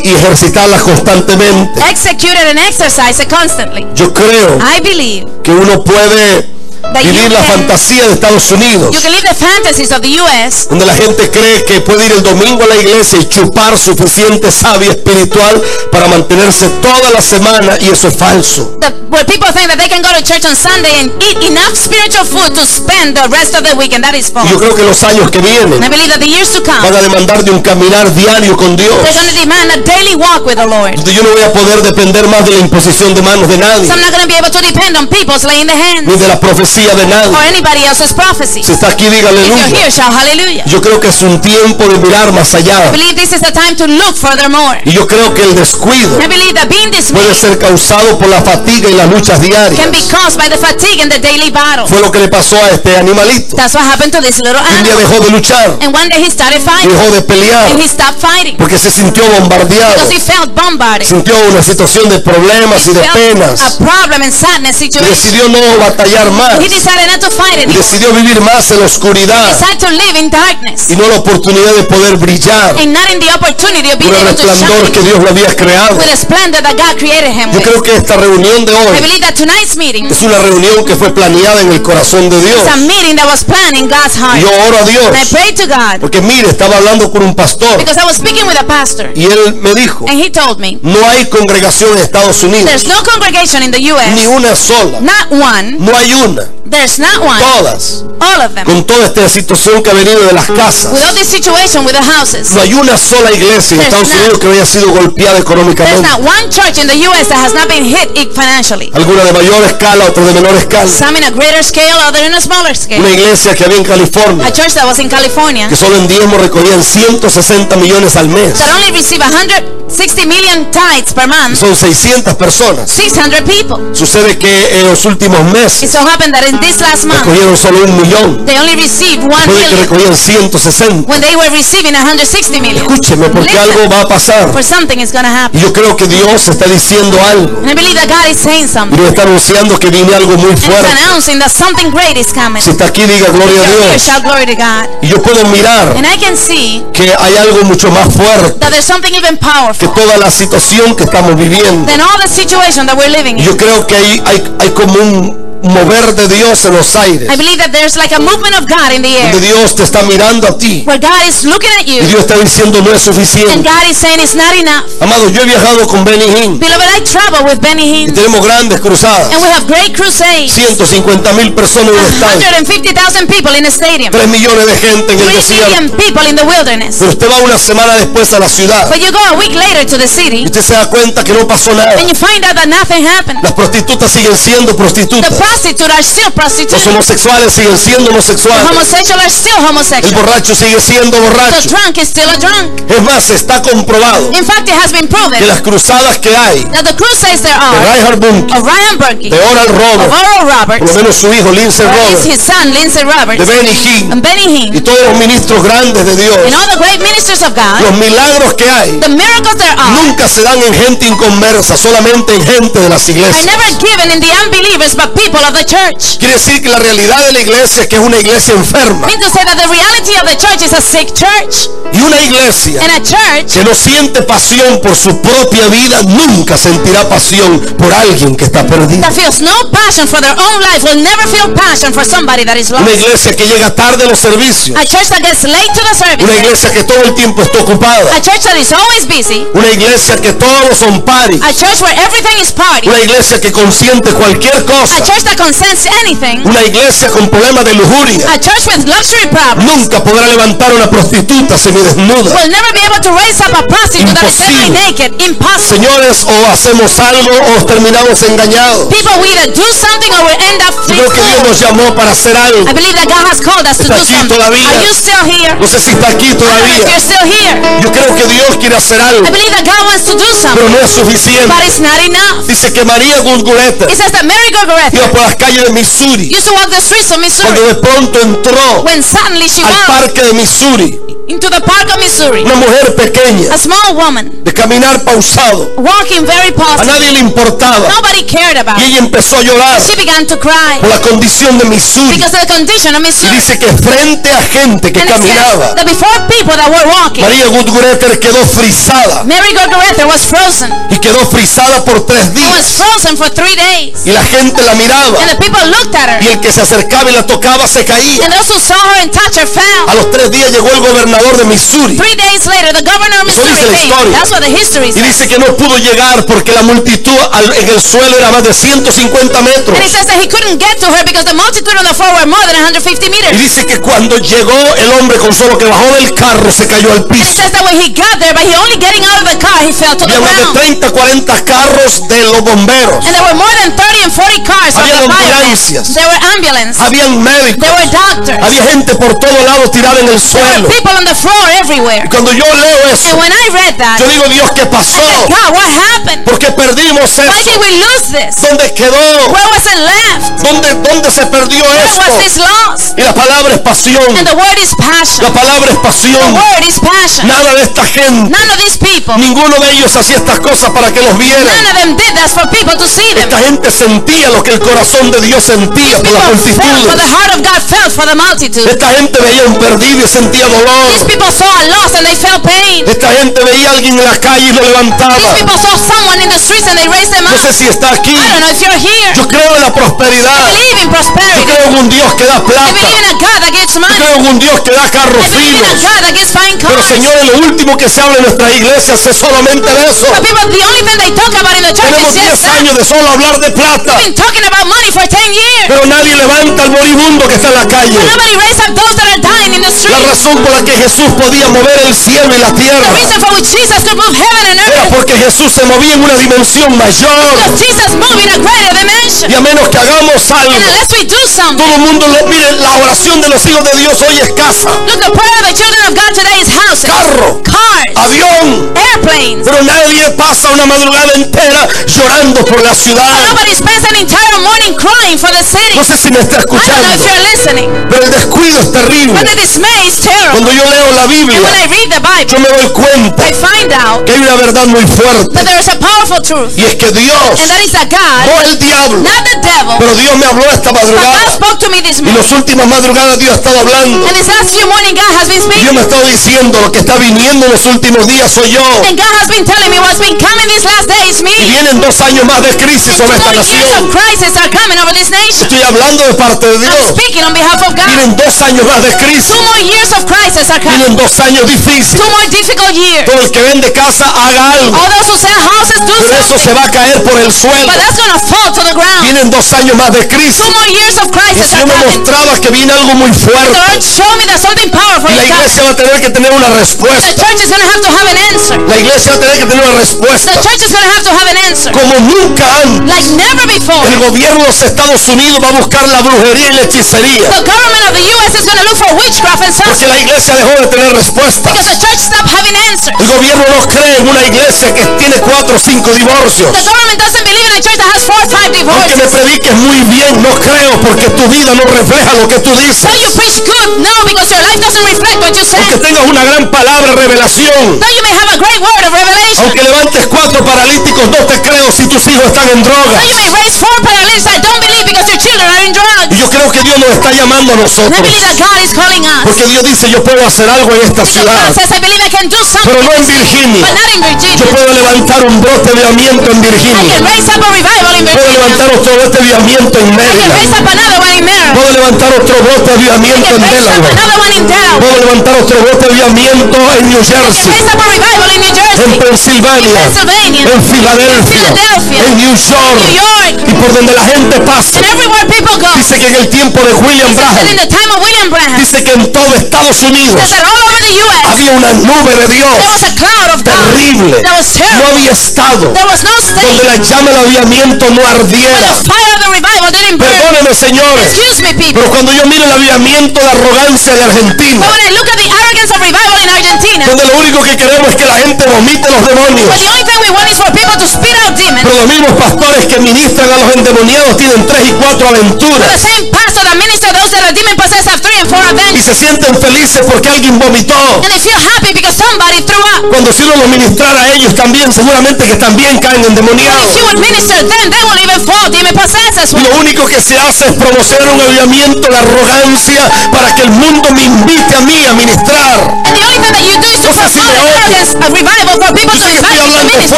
ejercitarlas constantemente. Execute it and exercise it constantly. Yo creo I believe que uno puede that vivir la fantasía de Estados Unidos, you can live the fantasies of the U.S. donde la gente cree que puede ir el domingo a la iglesia y chupar suficiente savia espiritual para mantenerse toda la semana, y eso es falso. Where people think that they can go to church on Sunday and eat enough spiritual food to spend the rest of the week, and that is Y false. yo creo que los años que vienen And I believe that the years to come, van a demandar de un caminar diario con Dios, they're going to demand a daily walk with the Lord. donde yo no voy a poder depender más de la imposición de manos de nadie, So I'm not going to be able to depend on people's laying the hands ni de la profecía de or nadie. anybody else's prophecy. Si está aquí, diga If you're aleluya. here, shout hallelujah. Yo creo que es un tiempo de mirar más allá, I believe this is the time to look furthermore. y yo creo que el descuido I believe that being puede dismayed ser causado por la fatiga y las luchas diarias. can be caused by the fatigue and the daily battle. Fue lo que le pasó a este animalito. That's what happened to this little Un día animal. dejó de luchar, And one day he started fighting dejó de pelear, and he stopped fighting porque se sintió bombardeado, because he felt bombarded. sintió una situación de problemas y He de felt penas, a problem and sadness y situation. decidió no batallar más, He decided not to fight y anymore. decidió vivir más en la oscuridad Decided to live in darkness y no la oportunidad de poder brillar and not in the opportunity of being por el able to resplandor que shine Dios lo había creado. with the splendor that God created him Yo with. creo que esta reunión de I hoy believe that tonight's meeting is es una reunión que fue planeada en el corazón de Dios. a meeting that was planned in God's heart. Y yo oro a Dios, And I prayed to God porque mire, estaba hablando con un pastor because I was speaking with a pastor y él me dijo, and he told me no hay congregación en Estados Unidos, there's no congregation in the ni U.S. una sola, Not one. no hay una, There's not one. todas, All of them. con toda esta situación que ha venido de las casas. With all this situation with the houses, No hay una sola iglesia en There's Estados not. Unidos que haya sido golpeada there's económicamente. not one church in the U.S. that has not been hit financially. Alguna de mayor escala, otra de menor escala. Some in a greater scale, other in a smaller Una scale. iglesia que había en California, A church that was in California que solo en diezmo recogían 160 millones al mes. that only receive 160 million tithes per month. Son 600 personas. 600 people. Sucede que en los últimos It meses so happened that in this last month, recogieron solo 1 millón. they only received 1 Puede que million recogían 160. when they were receiving 160 million. Escúcheme, porque Listen, algo va a pasar. for something is going to happen. Y yo creo que Dios está diciendo algo. And I believe that God is saying Y something. nos está anunciando que viene algo muy And He's fuerte. announcing that something great is coming. Si está aquí, diga gloria a You're here, Dios. shout glory to God. Y yo puedo mirar And I can see que hay algo mucho más fuerte that there's something even powerful que toda la situación que estamos viviendo. than all the situation that we're living Y in. yo creo que hay como mover de Dios en los aires, I believe that there's like a movement of God in the air, donde Dios te está mirando a ti where God is looking at y you, Dios está diciendo no es and suficiente. God is saying it's not enough. Amado, yo he viajado con Benny Hinn Beloved, I travel with Benny y Hinn, tenemos grandes cruzadas, and we have great crusades. 150,000 personas en un estadio, 150,000 people in a stadium, 3 millones de gente en el 3 desierto. million people in the wilderness. Pero usted va una semana después a la ciudad But you go a week later to the y city, usted se da cuenta que no pasó nada. and you find out that nothing happened. Las prostitutas siguen siendo The prostitutas, prostitutes are still los prostitutes. homosexuales siguen siendo The homosexuales, homosexuals are still el homosexual. borracho sigue siendo The borracho. drunk is still a drunk. Es más, está comprobado In fact, it has been proven que las cruzadas que hay that the crusades there de are Reinhard Bonnke, of Ryan Burke, de Oral of Roberts, Oral por lo Roberts, menos su hijo Lindsey or is Roberts, his son Lindsey de Roberts, Benny Hinn and Benny y Hinn, todos los ministros grandes de Dios. and all the great ministers of God. Los milagros que hay The miracles there are nunca se dan en gente inconversa, solamente en gente de las are iglesias. never given in the unbelievers but people of the church. Quiere decir que la realidad de la iglesia es que es una iglesia enferma, Means to say that the reality of the church is a sick church, y una iglesia and a church que no siente pasión por su propia vida nunca sentirá pasión por alguien que está perdido. that feels no passion for their own life will never feel passion for somebody that is Una lost. iglesia que llega tarde a los servicios, A church that gets late to the una service, iglesia que todo el tiempo está ocupada, a church that is always busy, una iglesia que todos son paris, a church where everything is party, una iglesia que consiente cualquier a cosa, church that consents anything, una iglesia con problemas de lujuria. a church with luxury problems Nunca podrá levantar una prostituta semidesnuda. will never be able to raise up a prostitute that is Imposible. semi-naked. Impossible. Señores, o hacemos algo o terminamos engañados. People will either do something or will end up Yo creo que Dios fooled. nos llamó para hacer algo. I believe that God has called us to Está do aquí something. todavía. Are you still here? No sé si está aquí I don't know if todavía. you're still here. Yo creo que Dios quiere hacer algo, I believe that God wants to do pero something, no es suficiente. but it's not enough. Dice que María Gurgureter It says that Mary Gogoretha iba por las calles de Missouri used to walk the streets of cuando Missouri de pronto entró when suddenly she al walked parque de Missouri. into the park of Missouri. Una mujer pequeña, A small woman de caminar pausado. walking very A positive. nadie le importaba. Nobody cared about Y it. ella empezó a llorar She began to cry por la condición de Missouri. because of the condition of Y Missouri. dice que frente a gente que And it says caminaba, that before people that were walking, María Gurgureter quedó frisada. Mary Gogoretha was frozen. Y quedó frisada por 3 She was días. frozen for 3 days. Y la gente la miraba. And the people looked at her. Y el que se acercaba y la tocaba se caía. And those who saw her and touched her A fell. los 3 días llegó el gobernador de Missouri. 3 days later, the governor of Eso Missouri dice la came. historia. That's what the history Y says. dice que no pudo llegar porque la multitud en el suelo era más de 150 metros. And it says that he couldn't get to her because the multitude on the floor were more than 150 Y meters. dice que cuando llegó el hombre con solo que bajó del carro se cayó al And it piso. says that when he got there, but he only getting out of the car, he fell to the Había más de ground. 30, 40 carros de los bomberos. And there were more than 30 and 40 cars of Había the firemen. ambulancias. There were ambulances. Habían médicos. There were doctors. Había gente por todo lado tirada en el There were suelo. people on the floor everywhere. Y cuando yo leo eso, And when I read that, yo digo, Dios, ¿qué pasó? God, what happened? ¿Por qué perdimos Why eso? did we lose this? ¿Dónde quedó? Where was it left? ¿Dónde se perdió Where was esto? this lost? Y la palabra es pasión. And the word is La passion. palabra es The pasión. word is passion. Nada de esta gente, None of these people, ninguno de ellos hacía estas cosas para que los none vieran. of them did that for people to see them. Esta gente sentía lo que el corazón de Dios sentía por People las felt for the multitudes. heart of God, felt for the multitude. Esta gente veía un perdido y sentía These dolor. people saw a loss and they felt pain. Esta gente veía a alguien en la calle y lo levantaba. These people saw someone in the streets and they raised them No up. sé si está aquí. I don't know if you're here. Yo creo en la prosperidad. I believe in Yo prosperity. creo en un Dios que da I plata. believe in a God that gives Yo money. creo en un Dios que da carros I believe in a finos. God that gives fine Pero cars. señores, lo último que se habla en nuestras iglesias es solamente de eso. But people, the only thing they talk about in the church Tenemos is just 10 that. años de solo hablar de plata. We've been talking about money for 10 years. Pero nadie levanta al moribundo que está en la calle. Nobody raised up those that are dying in the La street. razón por la que Jesús podía mover el cielo y la The tierra reason for which Jesus could move heaven and era earth. porque Jesús se movía en una dimensión mayor. Because Jesus moved in a greater dimension. Y a menos que hagamos algo, And unless we do something, todo el mundo mire, la oración de los hijos de Dios hoy es casa, look, the prayer of the children of God today is houses, carro, cars, avión. airplanes. Pero nadie pasa una madrugada entera llorando por la ciudad. Nobody spends an entire morning crying for the city. No sé si me está I don't know if escuchando, you're listening, pero el descuido es terrible. but the dismay is terrible. Cuando yo leo la Biblia, And when I read the Bible, yo me doy cuenta I find out que hay una verdad muy fuerte. that there is a powerful truth, Y es que Dios, and that is that God, no el diablo, not the devil, pero Dios me habló esta but God madrugada. spoke to me this Y morning. las últimas madrugadas Dios ha estado hablando. And this last few morning, God has been Dios speaking. me ha estado diciendo lo que está viniendo en los últimos días soy yo. And God has been telling me what's been coming these last days Y means vienen 2 años más de crisis 2 sobre esta more years nación. of crisis are coming over this nation. Estoy hablando de parte de I'm Dios. speaking on behalf of God. Vienen 2 años más de 2 crisis. more years of crisis are coming. Vienen 2 años 2 difíciles. more difficult years. Todo el que vende casa haga algo. All those who sell houses do Pero eso se something. va a caer por el suelo. But that's gonna fall to the ground. Vienen 2 años más de crisis. 2 more years of Y crisis el are Señor me coming. mostraba que viene algo muy The fuerte. Lord showed me that something powerful Y la is coming. iglesia va a tener que tener una The respuesta. church is gonna have to have an answer. La iglesia va a tener que tener una respuesta. The church is gonna have to have an answer. Como nunca antes. Like never before. El gobierno de los Estados Unidos va a buscar la brujería y la hechicería. The government of the U.S. is gonna look for witchcraft and Porque sorcery. la iglesia dejó de tener respuesta. Because the church stopped having answers. El gobierno no cree en una iglesia que tiene 4 o 5 divorcios. The government doesn't believe in a church that has 4 or 5 Aunque me divorces. prediques muy bien, no creo porque tu vida no refleja lo que tú dices. Though you preach good, no, because your life doesn't reflect what you say. Aunque tengas una gran palabra, revelación. Though you may have a great word of revelation. Aunque levantes 4 paralíticos, no te creo si tus hijos están en drogas. Though you may raise 4 paralytics, I don't believe because your children are in drugs. Y yo creo que Dios nos está llamando a And I nosotros. believe that God is calling us. Porque Dios dice, yo puedo hacer algo en esta Because ciudad. God says, I believe I can do something. Pero no en Virginia. But not in Virginia. Yo puedo levantar un brote de avivamiento en I Virginia. can raise up a revival in Puedo levantar Virginia. otro brote de avivamiento en I can Maryland. raise up another one in Maryland. Puedo levantar otro brote de I avivamiento can en raise up Delaware. another one in Delaware. Puedo levantar otro brote de avivamiento en New I can Jersey, raise up a revival in New en Jersey, Pensilvania, Pennsylvania, en Filadelfia, en New New York. York, Y por donde la gente pasa. and everywhere people go. Dice que en el tiempo de William That in Branham, the time of William Branham, dice que en todo Estados Unidos says that all over the U.S. había una nube de Dios there was a cloud of God terrible. that was No terrible. había estado There was no donde state la llama del avivamiento no where ardiera. the fire of the revival didn't burn. Perdónenme, señores, Excuse me, people. pero cuando yo miro el avivamiento de arrogancia de Argentina, But when I look at the arrogance of revival in Argentina, donde lo único que queremos es que la gente vomite los demonios, but the only thing we want is for people to spit out demons. pero los mismos pastores que ministran a los endemoniados tienen 3 y 4 The aventuras same pastor that minister those that are demon possessed have 3 and 4 y events, se sienten felices porque alguien vomitó. and they feel happy because somebody threw up. Cuando si uno los ministrara a ellos también, seguramente que también caen But endemoniados. if you would minister them, they will even fall demon possessed as Y well. lo único que se hace es promocionar un avivamiento de arrogancia para que el mundo me invite a mí a ministrar. And the only thing that you do is to No sé si promote me oye. arrogance, a revival for people Yo to sé que invite estoy you to hablando minister.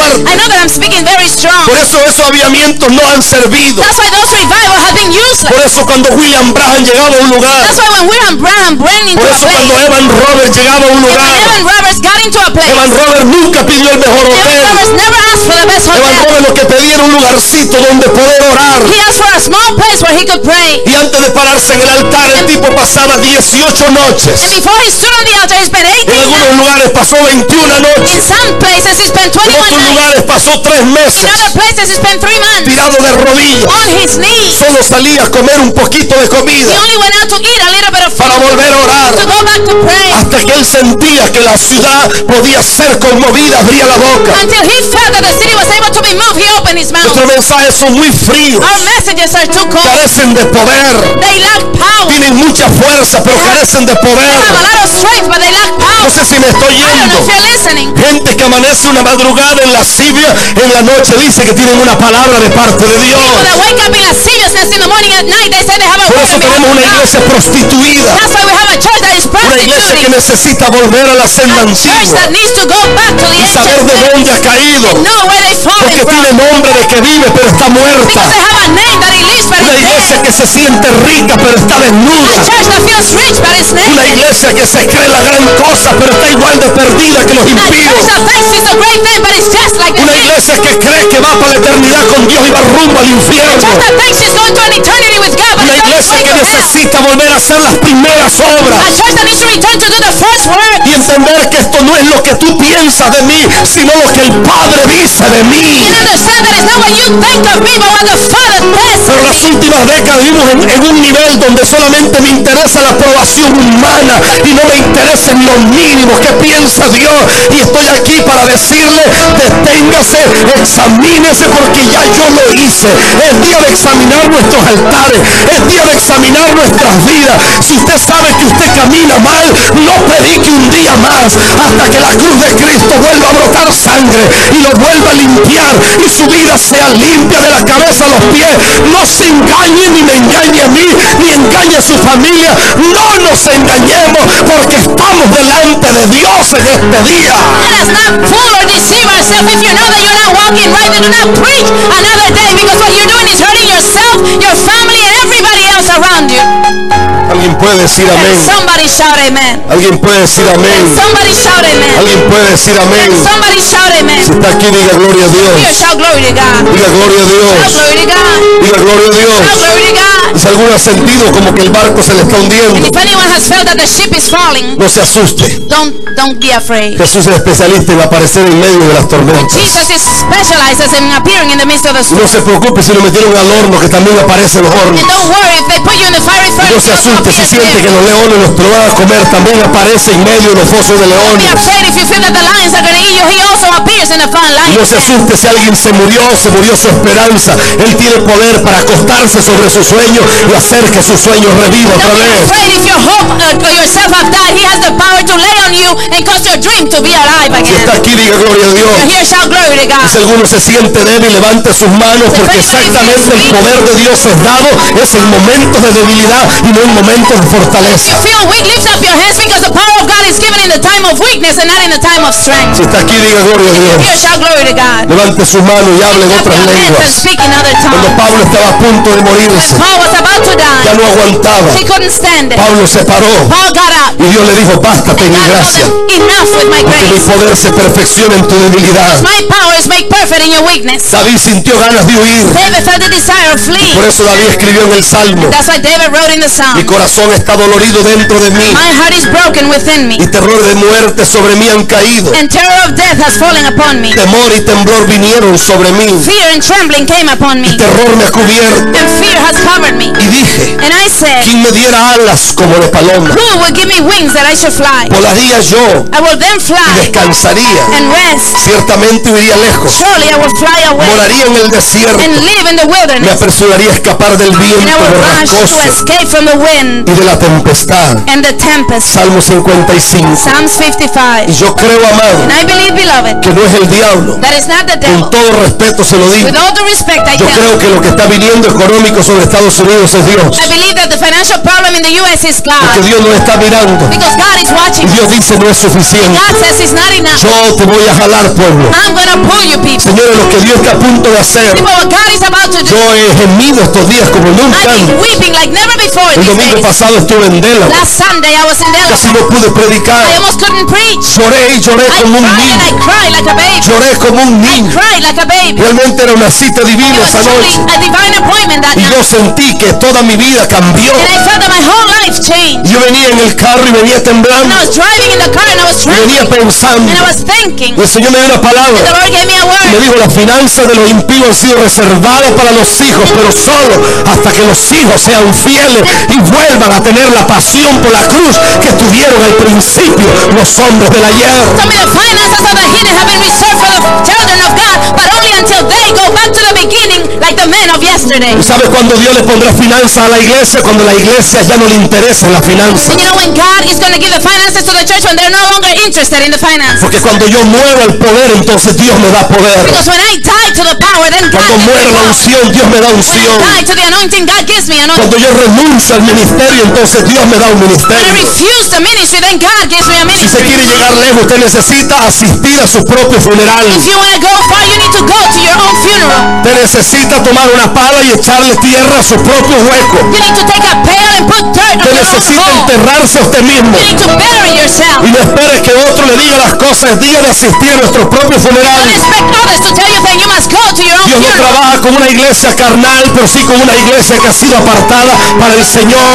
fuerte. I know that I'm speaking very strong. Por eso esos avivamientos no han servido. That's why those revivals have been useless. Por eso cuando William Branham llegaba a un lugar, That's why when William Branham went into por a eso cuando place, Evan Roberts llegaba a un and when lugar, Evan Roberts got into a place, Evan Roberts nunca pidió el mejor Evan hotel. Roberts never asked for the best Evan hotel. Roberts lo que pedía era un lugarcito donde poder orar. He asked for a small place where he could pray. Y antes de pararse en el altar, el tipo pasaba 18 And noches. before he stood on the altar, he spent 18 En algunos nights. lugares pasó 21 In noches. some places, he spent En 21 otros nights. lugares pasó 3 In meses. other places, he spent 3 months Tirado de rodillas. on his knees. Solo salía a comer un poquito de He comida only went out to eat a little bit of para food, volver a orar. to go back to pray, Hasta que él sentía que la ciudad podía ser conmovida, abría la boca. until he felt that the city was able to be moved. He opened his mouth. Nuestros mensajes son muy fríos. Our messages are too cold. Carecen de poder. They lack power. Tienen mucha fuerza, pero carecen de They have a poder. lot of strength, but they lack No power. sé si me estoy I don't know yendo. if you're listening. Gente que amanece una madrugada en lascivia, en la noche dice que tienen una palabra de parte de Dios. People that wake up in lasciviousness in the morning, at night, they say they have a Por word eso on behalf tenemos of una God. iglesia prostituida. That's why we have a church that is Una iglesia que prostituting. necesita volver a la senda A church antigua that needs to go back to the y saber ancient de ways. dónde ha caído. Know where they fallen Porque from. tiene nombre de que vive, pero está muerta. Because they have a name that he lives, but Una he's iglesia dead. que se siente rica, pero está A desnuda. church that feels rich, but is Una naked. iglesia que se cree la gran cosa, pero está igual de perdida que los A impíos. church that thinks it's a great thing, but it's just like the Una king. iglesia que cree que va para la eternidad con Dios y va rumbo al A infierno. church that thinks she's going to an eternity with God, but Una it's on its iglesia way que to hell. necesita volver a hacer las primeras A obras church that needs to return to do the first work. y entender que esto no es lo que tú piensas de mí, sino lo que el Padre dice de mí. And understand that it's not what you think of me, but what the Father says Pero of las me. últimas décadas vivimos en un nivel donde solamente me interesa la aprobación humana y no me interesa en lo mínimo que piensa Dios. Y estoy aquí para decirle, deténgase, examínese, porque ya yo lo hice. Es día de examinar nuestros altares, es día de examinar nuestras vidas. Si usted sabe que usted camina mal, no predique un día más hasta que la cruz de Cristo vuelva a brotar expulsar sangre y lo vuelva a limpiar y su vida sea limpia de la cabeza a los pies. No se engañe, ni me engañe a mí, ni engañe a su familia. No nos engañemos, porque estamos delante de Dios en este día. Let us not fool or deceive ourselves. If you know that you're not walking right, then do not preach another day, because what you're doing is hurting yourself, your family, and everybody else around you. Alguien puede decir amén. Somebody shout amen. Alguien puede decir amén. Somebody shout amen. Alguien puede decir amén. Somebody shout amen. Si está aquí, diga gloria a Here, Dios. shout glory to God. Diga gloria a Shout Dios. glory to God. Diga gloria a Shout Dios. glory to God. Si alguno ha sentido como que el barco se le está And hundiendo, if anyone has felt that the ship is falling, no se asuste. don't be afraid. Jesús es especialista en aparecer en medio de las tormentas. Jesus is specializes in appearing in the midst of the storm. No se preocupe si lo metieron al horno, que también aparece en los hornos. And don't worry if they put you in the fiery No furnace. se asuste si siente que los leones los van a comer, también aparece en medio de los fosos de Don't be leones. afraid if you feel that the lions are going to eat you. He also appears in the fun lion. No se asuste si alguien se murió su esperanza. Él tiene poder para acostarse sobre su sueño y hacer que su sueño reviva otra Don't be vez. afraid if your hope or yourself have died. He has the power to lay on you and cause your dream to be alive Si again. está aquí, diga gloria a Dios. Here, shout glory to God. Si alguno se siente débil, levante sus manos, porque exactamente el poder de Dios es dado es en momentos de debilidad y no en momentos de You fortaleza. feel weak, lift up your hands, because the power of God is given in the time of weakness and not in the time of strength. Si está aquí, diga gloria a Here, Dios. shout glory to God. Levante sus manos y hable en Lift up otras your hands and lenguas. speak in other Cuando tongues. Pablo estaba a punto de morirse, Paul was about to ya die. no aguantaba. He couldn't stand it. Pablo se paró Paul got up. y Dios le dijo, bástate en mi God told gracia, him, enough with my porque mi grace. poder se perfecciona en tu debilidad. My power is made perfect in your weakness. David sintió ganas de huir. David felt the desire of flee. Por eso David escribió en el Salmo, That's why David wrote in the mi Psalm, corazón está dolorido dentro de mí my heart is broken within me, y terror de muerte sobre mí han caído. and terror of death has fallen upon me. Temor y temblor vinieron sobre mí. Fear and trembling came upon me, Terror me ha cubierto. and fear has covered me. Y dije, And I said, ¿quién me diera alas como de paloma? who will give me wings that I should fly? Volaría yo I will then y fly descansaría. and rest. Ciertamente iría lejos. Surely I will fly away Moraría en el desierto. and live in the Me wilderness, apresuraría a escapar del and I viento will rush to borrascoso escape from the wind y de la tempestad. and the tempest. Salmo 55. Psalms Y 55. yo creo, amado, And I believe, beloved, que no es el diablo. that is not the Con devil. todo respeto se lo digo. With all the respect I Yo tell creo you, que lo que está viniendo económico sobre Estados Unidos es Dios. I believe that the financial problem in the U.S. is Porque God, Dios no está mirando. because God is Y watching. Dios dice no es suficiente. God says it's not enough. Yo te voy a jalar, pueblo. I'm going to pull you people. Señores, lo que Dios está a punto de hacer. People, what God is about to do, Yo he gemido estos días como nunca I've been antes. weeping like never before El these domingo days. pasado estuve en Delaware. Last Sunday I was in Casi Delaware. no pude predicar. I almost couldn't preach. Lloré y lloré I como un cried and I niño. cried like a baby. Lloré como un I niño. cried like a baby. Realmente era una cita It divina was esa truly noche. a divine appointment that Y yo night. sentí que toda mi vida cambió. And I felt that my whole life changed. Yo venía en el carro y venía And temblando. I was driving in the car and I was Y venía trembling. pensando. And I was thinking. Y el Señor me dio una The palabra. Lord gave me a Me word. dijo, las finanzas de los impíos han sido reservadas para los hijos, pero solo hasta que los hijos sean fieles y vuelvan a tener la pasión por la cruz que tuvieron al principio los hombres del ayer. Told me the finances of the hidden have been reserved for the children of God, but only until they go back to the beginning like the men of yesterday. ¿Y sabes cuándo Dios le pondrá finanzas a la iglesia? Cuando la iglesia ya no le interesan las finanzas. And you know when God is going to give the finances to the church when they're no longer interested in the finances. Porque cuando yo muero el poder, entonces Dios me da poder. Because when I die to the power, then God Cuando gives me muero la power. unción, Dios me da When unción. I die to the anointing, God gives me anointing. Cuando yo renuncio al ministerio, entonces Dios me da un When I ministerio. refuse the ministry, then God gives me a Si se ministry. quiere llegar lejos, usted necesita asistir a su propio funeral. If you want to go far, you need to go to your own funeral. Usted necesita tomar una pala y echarle tierra a su propio hueco. You need to take a pail and put dirt on Usted your own necesita hole. enterrarse a usted mismo. You need to bury yourself. Y no espere que otro le diga las cosas. Es día de asistir a nuestro propio funeral. Don't expect others to tell you that you must go to your own Dios no funeral. trabaja con una iglesia carnal, pero sí con una iglesia que ha sido apartada para el Señor.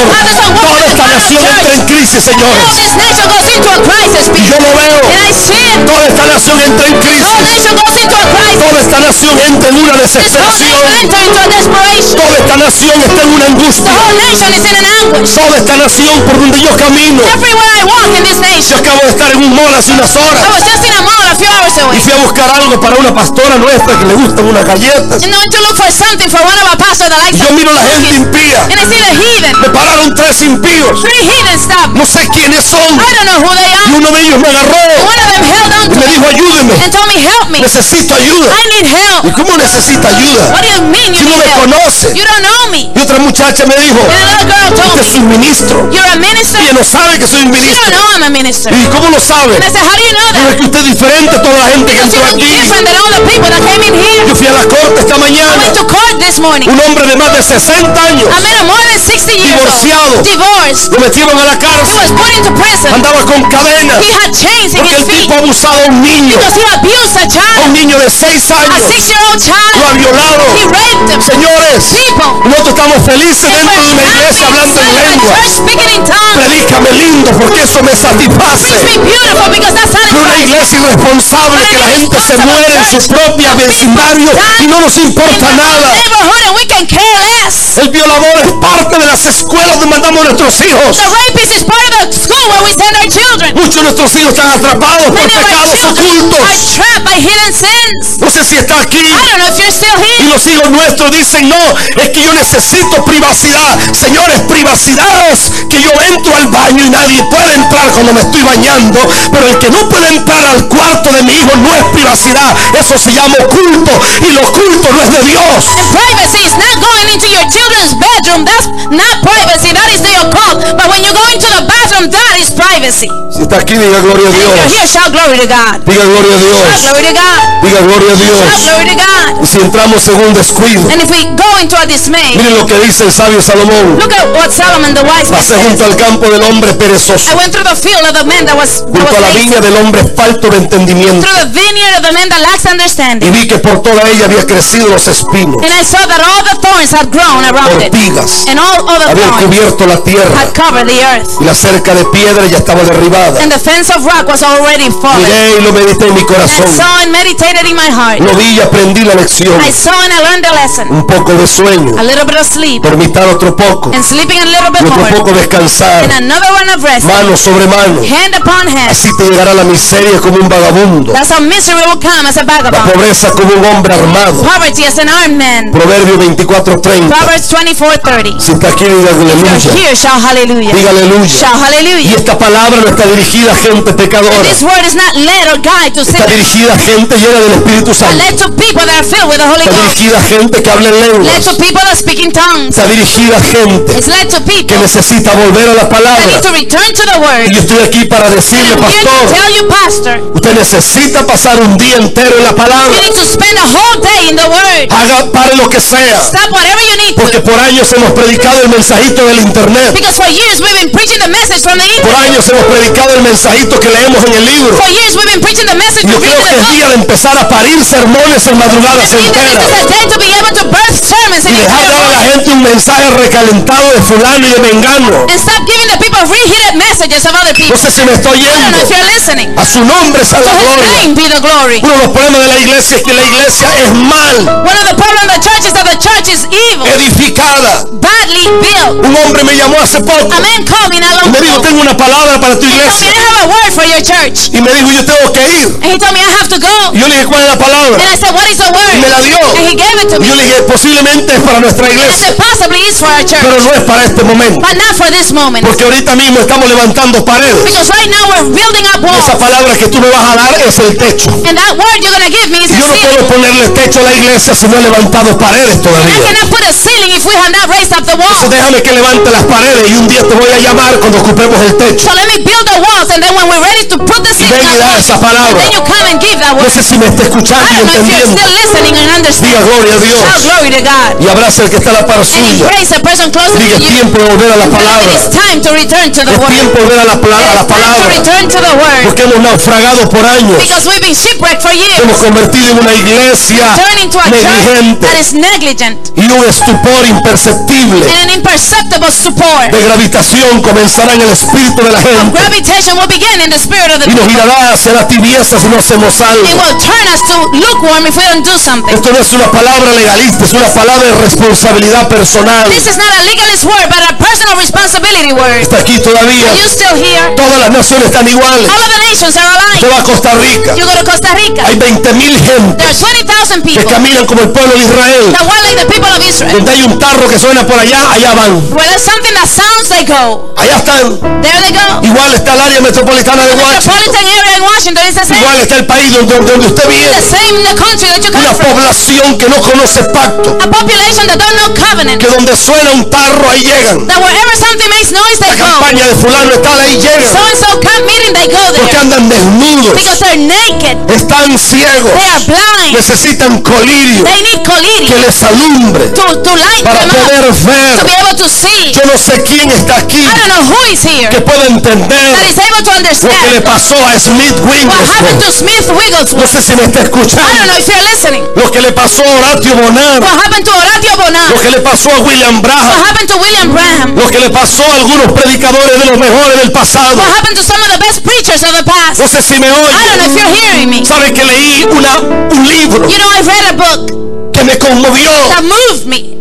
Toda esta nación entra en crisis, Now señores. this nation goes into a crisis, Y yo people. lo veo. And I see it. Toda esta nación entra en The whole crisis. nation goes into a crisis. Toda esta nación entra en una This whole desesperación. nation enter into a desperation. Toda esta nación está en una The angustia. whole nation is in an anguish. Toda esta nación por donde yo camino. Everywhere I walk in this Yo nation. acabo de estar en un mall hace unas I horas. was just in a mall a few hours Y away. fui a buscar algo para una pastora nuestra que le gustan unas galletas. And I went to look for something for one of our pastors that likes Y yo miro a la gente cookies. impía. And I see the heathen. Me pararon 3 impíos. 3 heathen stopped me. No sé quiénes son. I don't know who they Y are. uno de ellos me agarró One of them held on y to me me. dijo, ayúdeme ayúdeme. and told me, help me. Necesito ayuda. I need help. ¿Y cómo necesita ayuda? What do you mean you Si no need me help? conoce. You don't know me. Y otra muchacha me dijo, And another girl told usted es me, un ministro. you're a minister? Ella no sabe que soy un You don't ministro. know I'm a minister. ¿Y cómo lo sabe? And I said, how do you know Pero es that? que usted es diferente a toda la gente que Because you entró look aquí. different than all the people that came in here. Yo fui a la corte esta I mañana. went to court this morning. Un hombre de más de 60 años. I met a more than 60 years Divorciado. old. Divorced. Lo metieron a la He cárcel. was put into prison. Andaba con cadenas. He had chains in Porque his el feet tipo ha abusado a un niño. because he abused a A un child. niño de 6 A años. 6-year-old Lo ha child. violado. He raped him. Señores, People. nosotros estamos felices And dentro de we're una happy iglesia hablando en inside my lengua. church speaking in tongues. Predícame lindo porque eso me Preach satisface. me beautiful because that's De una satisfying. iglesia irresponsable que la gente se muere en su propia vecindario y no nos In importa the nada. neighborhood and we can care less. El violador es parte de las escuelas donde mandamos a nuestros hijos. The rapist is part of the school where we send our children. Muchos de nuestros hijos están atrapados por Many of our pecados children ocultos. are trapped by hidden sins. No sé si está aquí. I don't know if you're still Y here. los hijos nuestros dicen, no, es que yo necesito privacidad. Señores, privacidad es que yo entro al baño y nadie puede entrar cuando me estoy bañando. Pero el que no puede entrar al cuarto de mi hijo no es privacidad. Eso se llama oculto. Y lo oculto no es de Dios. And privacy is not going into your children's bedroom. That's not privacy. That is the occult. But when you go into the bathroom, that is privacy. Si está aquí, diga gloria a And if you're Dios. here, shout glory to God. Diga gloria a Shout Dios. glory to God. Diga gloria a Shout Dios. glory to God. Y si entramos en un descuido, And if we go into a dismay, miren lo que dice el sabio Salomón. look at what Solomon the wise man Pasé junto says. al campo del hombre perezoso, I went through the field of the man that was junto a la lazy, viña del hombre falto de entendimiento, through the vineyard of the man that lacks y understanding. vi que por toda ella había crecido los espinos, And I saw that all the thorns had grown around it, ortigas, and all other habían thorns cubierto la tierra, had covered the earth, y la cerca de piedra ya estaba derribada. and the fence of rock was already fallen. Miré y lo medité en mi And I corazón, saw and meditated in my heart. lo vi y aprendí la lección. I saw and I learned the lesson. Un poco de sueño, A little bit of sleep, dormitar otro poco, and sleeping a little bit y otro more, poco descansar, and another one of rest, mano sobre mano. hand upon hand. Así te llegará la miseria como un vagabundo, That's how misery will come as a la vagabond. pobreza como un hombre armado. Poverty as an armed man. Proverbio 24:30. Proverbs 24:30. Si está aquí, diga If you're aleluya. here, shout hallelujah. Diga aleluya. Shout Y hallelujah. esta palabra no está dirigida a gente pecadora. This word is not led or guide to Está sinners, dirigida a gente llena del Espíritu but Santo. led to people that are filled with the Holy Está Ghost. dirigida a gente que habla en Led lenguas. to people that speak in tongues. Está dirigida a gente It's led to que people necesita volver a la that palabra. need to return to the Y word. yo estoy aquí para decirle, I'm here to pastor, tell you, pastor, usted necesita pasar un día entero en la palabra. you need to spend a whole day in the word. Haga para lo que sea. Stop whatever you need Porque to. por años hemos predicado el mensajito del internet. Because for years we've been preaching the message from the Por internet. años hemos predicado el mensajito que leemos en el libro. For years we've been preaching the message Yo we read creo in que the es book. día de empezar a parir sermones en madrugadas This enteras. is a day to be able to birth sermons Y in dejar de dar a la the gente un mensaje recalentado de fulano y de mengano. and stop giving the people reheated messages of other No people. sé si me estoy I don't know yendo. if you're listening. A su nombre sea To la his gloria. name be the glory. Uno de los problemas de la iglesia es que la iglesia es mal One of the problems of the church is that the church is evil, edificada. badly built. Un hombre me llamó hace poco A man called me not y long me dijo, ago. tengo una palabra para tu He told me iglesia. I have a word for your church. Y me dijo, yo tengo que ir. And he told me I have to go. Y yo le dije, ¿cuál es la palabra? And I said, what is the word? Y me la dio. And he gave it to Y me. yo le dije, posiblemente es para nuestra And I iglesia, said, possibly it's for our church, pero no es para este momento. but not for this moment. Porque ahorita mismo estamos levantando paredes. Because right now we're building up walls. Esa palabra que tú me vas a dar es el techo. And that word you're going to give me is Y a yo no ceiling. puedo ponerle techo a la iglesia si no he levantado paredes I todavía. cannot put a ceiling if we have not raised up the Entonces wall. déjame que levante las paredes y un día te voy a llamar cuando ocupemos el techo. So let me build the walls, and then when we're ready to put the Y ceiling ven y da up, esa palabra. then you come and give that No word. sé si me está escuchando I y don't know if you're entendiendo. still listening and Diga understanding. gloria a Dios. Shout glory to God. Y abraza el que está a la par And suya. embrace the person closer Diga, to es you. tiempo de volver a la It palabra. is time to return to the Es word. tiempo de volver a la It is time to palabra. return to the word. Porque hemos naufragado por años. Because we've been shipwrecked for years. Hemos convertido en una iglesia Turn into a church negligente that is negligent y un estupor imperceptible and an imperceptible support. de gravitación comenzará en el espíritu de la gente Gravitation will begin in the spirit of the y nos people. girará hacia la tibieza si no hacemos algo. It will turn us to lukewarm if we don't do something. Esto no es una palabra legalista, es una palabra de responsabilidad personal. This is not a legalist word, but a personal responsibility word. Está aquí todavía. Are you still here? Todas las naciones están iguales. All of the nations are alike. Se va a Costa Rica. You go to Costa Rica. Hay 20.000 gente There are 20,000 que people caminan como el pueblo de Israel. that walk like the people of Israel. Donde hay un tarro que suena por allá, allá van. Where there's something that sounds, they go. Allá están. There they go. Igual está el área metropolitana de The Washington. metropolitan area in Washington is the same. Igual está el país donde de donde usted The viene. same in the country that you come Una from. población que no conoce pacto. A population that don't know covenant. Que donde suena un tarro ahí llegan. That wherever something makes noise, they La go. campaña de fulano está ahí So llegan. and so camp meeting, they go Porque there. andan desnudos. Because they're naked. Están ciegos. They are blind. Necesitan colirio They need que colirio les alumbre to light para them poder up, ver. to be able to see. Yo no sé quién está aquí I don't know who is here que pueda entender that is able to lo que le understand pasó a Smith what happened to Wigglesworth. Smith No Wigglesworth. sé si me está I don't escuchando. know if you're listening. Lo que le pasó a Horatio Bonar. What happened to Horatio Lo Bonar? que le pasó a William What Branham. happened to William Branham? Lo que le pasó a algunos predicadores de los mejores del pasado. What happened to some of the best preachers of the past? No sé si me I don't know oye. if you're hearing me. Sabe que leí un libro You know, I read a book que me conmovió. that moved me.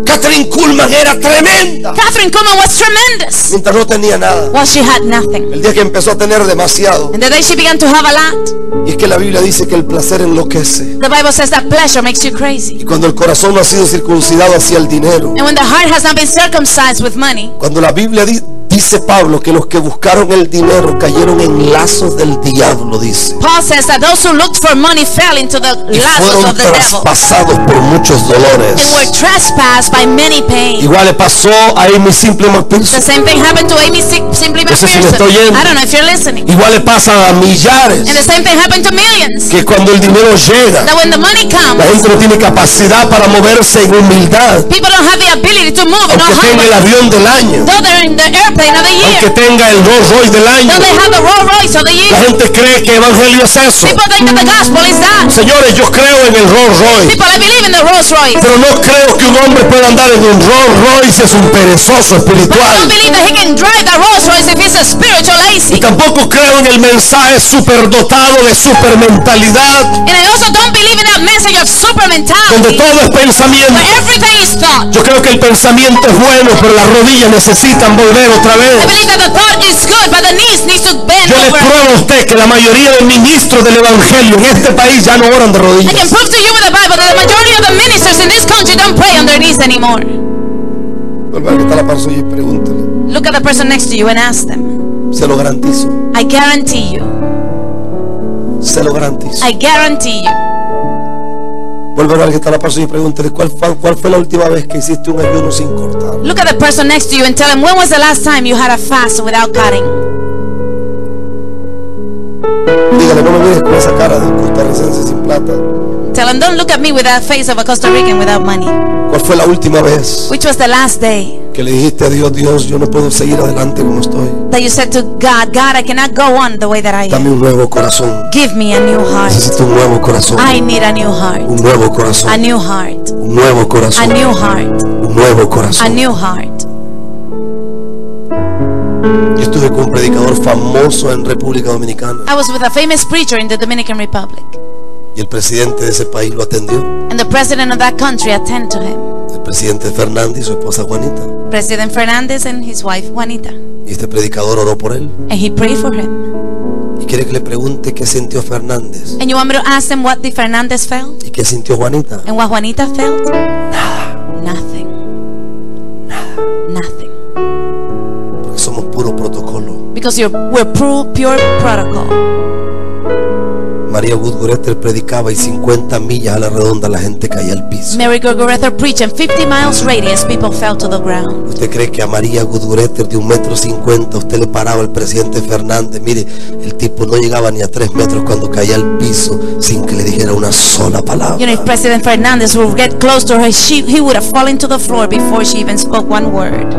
Catherine Kuhlman era tremenda. Catherine Kuhlman was tremendous. Mientras no tenía nada. Well, she had nothing. El día que empezó a tener demasiado. And the day she began to have a lot, Y es que la Biblia dice que el placer enloquece. the Bible says that pleasure makes you Y crazy. cuando el corazón no ha sido circuncidado hacia el dinero. And when the heart has not been circumcised with money, Cuando la Biblia dice Pablo que los que buscaron el dinero cayeron en lazos del diablo, dice. Paul says that those who looked for money fell into the Y lazos fueron of the devil traspasados por muchos dolores. and were trespassed by many pains. Igual le pasó a Amy Simple The McPherson. same thing happened to Amy Simply No sé si me McPherson. estoy oyendo. I don't know if you're listening. Igual le pasa a millares. And the same thing happened to millions. Que cuando el dinero llega, That when the money la comes, gente no tiene capacidad para moverse en humildad. people don't have the ability to move in no Aunque tenga el hunger. avión del año. Though they're in the airplane of the Aunque year. tenga el Rolls Royce del año. Though they have the Rolls Royce of the La year. gente cree que evangelio es eso. People think that the gospel is that. Señores, yo creo en el Rolls Royce. People, I believe in the Rolls Royce. Pero no creo que un hombre pueda andar en un Rolls Royce, es un perezoso But I don't espiritual. believe that he can drive the Rolls Royce if he's a spiritual Y lazy. tampoco creo en el mensaje superdotado de supermentalidad, And I also don't believe in that message of super donde mentality todo es pensamiento. where everything is thought. Yo creo que el pensamiento es bueno, pero las rodillas necesitan volver otra I vez. believe that the thought is good, but the knees need to bend Yo le over. pruebo a usted que la mayoría de ministros del evangelio en este país ya no oran de I can rodillas. prove to you with the Bible that the majority of the ministers in this country don't pray on their knees anymore. Vuelva a que está la par suya y pregúntele. Look at the person next to you and ask them. Se lo garantizo. I guarantee you. Se lo garantizo. I guarantee you. Vuelva a ver que está la par suya y pregúntele cuál fue la última vez que hiciste un ayuno sin cortar. Look at the person next to you and tell him, when was the last time you had a fast without cutting? Dígale, no me mires con esa cara de costarricense sin plata. Tell him, don't look at me with that face of a Costa Rican without money. ¿Cuál fue la última vez Which was the last day que le dijiste a Dios, Dios, yo no puedo seguir adelante como estoy? that you said to God, God, I cannot go on the way that I Dame am. un nuevo corazón. Give me a new heart. Necesito un nuevo corazón. I need a new heart. Un nuevo A corazón. new heart. Un nuevo A corazón. new heart. Un nuevo A corazón. new heart. Yo estuve con un predicador famoso en República Dominicana I was with a famous preacher in the Dominican Republic, y el presidente de ese país lo atendió. and the president of that country attended to him. El presidente Fernández y su esposa Juanita. President Fernandez and his wife Juanita. Y este predicador oró por él. And he prayed for him. Y quiere que le pregunte qué sintió Fernández And you want me to ask him what the Fernandez felt? y qué sintió Juanita. And what Juanita felt? Nothing. Nothing. Porque somos puro protocolo. Because we're pure protocol. María Woodworth predicaba y 50 millas a la redonda la gente caía al piso. Mary Gogorether preached and 50 miles radius people fell to the ground. ¿Usted cree que a María Woodworth de 1,50 m usted le paraba al presidente Fernández? Mire, el tipo no llegaba ni a 3 metros cuando caía al piso sin que le dijera una sola palabra. You know, if President Fernandez would get close to her, he would have fallen to the floor before she even spoke one word.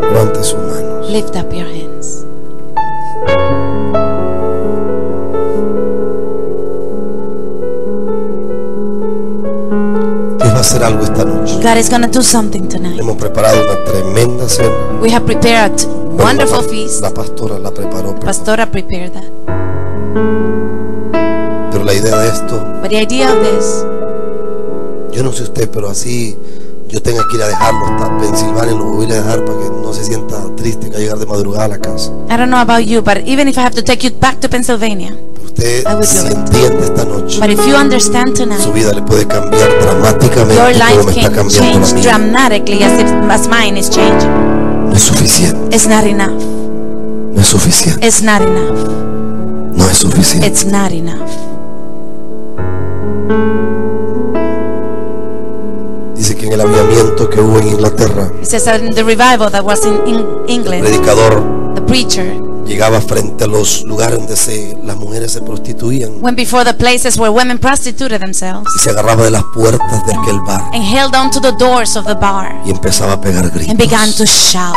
Levante sus manos. Lift up your hands. Dios va a hacer algo esta noche. God is going to do something tonight. Hemos preparado una tremenda cena. We have prepared a wonderful feast. La pastora la preparó. Pastora prepared that. Pero la idea de esto, But the idea of this, yo no sé usted, pero así yo tenga que ir a dejarlo hasta Pensilvania, lo voy a ir a dejar para que no se sienta triste que va a llegar de madrugada a la casa. I don't know about you, but even if I have to take you back to Pennsylvania, Pero usted I would do si it. entiende esta noche, But if you understand su tonight, vida le puede cambiar dramáticamente your como life me está can cambiando la change mía. dramatically as mine is changing. No es suficiente, It's not enough. no es suficiente, It's not enough. no es suficiente. It's not enough. Dice que en el avivamiento que hubo en Inglaterra, It says that in the revival that was in el England, predicador the preacher llegaba frente a los lugares donde las mujeres se prostituían went before the places where women prostituted themselves y se agarraba de las puertas de aquel bar and held on to the doors of the bar y empezaba a pegar and began to gritos shout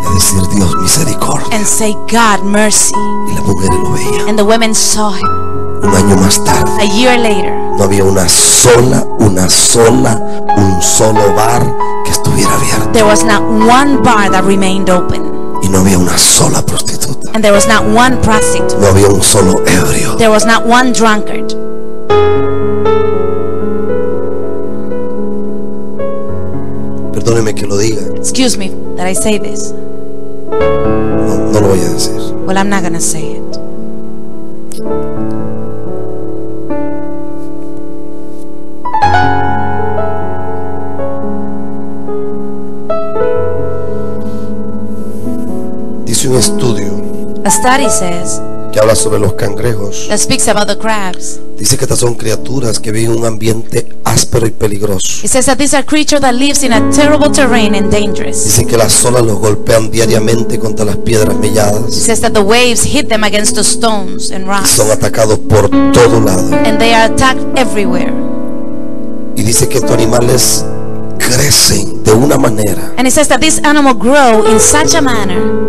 y a decir Dios misericordia, and say, God, mercy. y las mujeres lo veían. And the women saw him. Un año más tarde A year later, no había un solo bar que estuviera abierto there was not one bar that remained open, y no había una sola prostituta, and there was not one prostitute. no había un solo ebrio. There was not one drunkard. Perdóneme que lo diga, Excuse me that I say this. no lo voy a decir. Well, I'm not gonna say it. Dice un estudio A study says que habla sobre los cangrejos. that speaks about the crabs. Dice que estas son criaturas que viven en un ambiente áspero y peligroso. It says that these are creatures that lives in a terrible terrain and dangerous. Dice que las olas los golpean diariamente contra las piedras It melladas says that the waves hit them against the stones and y rocks, son atacados por todo lado. and they are attacked everywhere. Y dice que estos animales crecen de una manera And it says that these animals grow in such a manner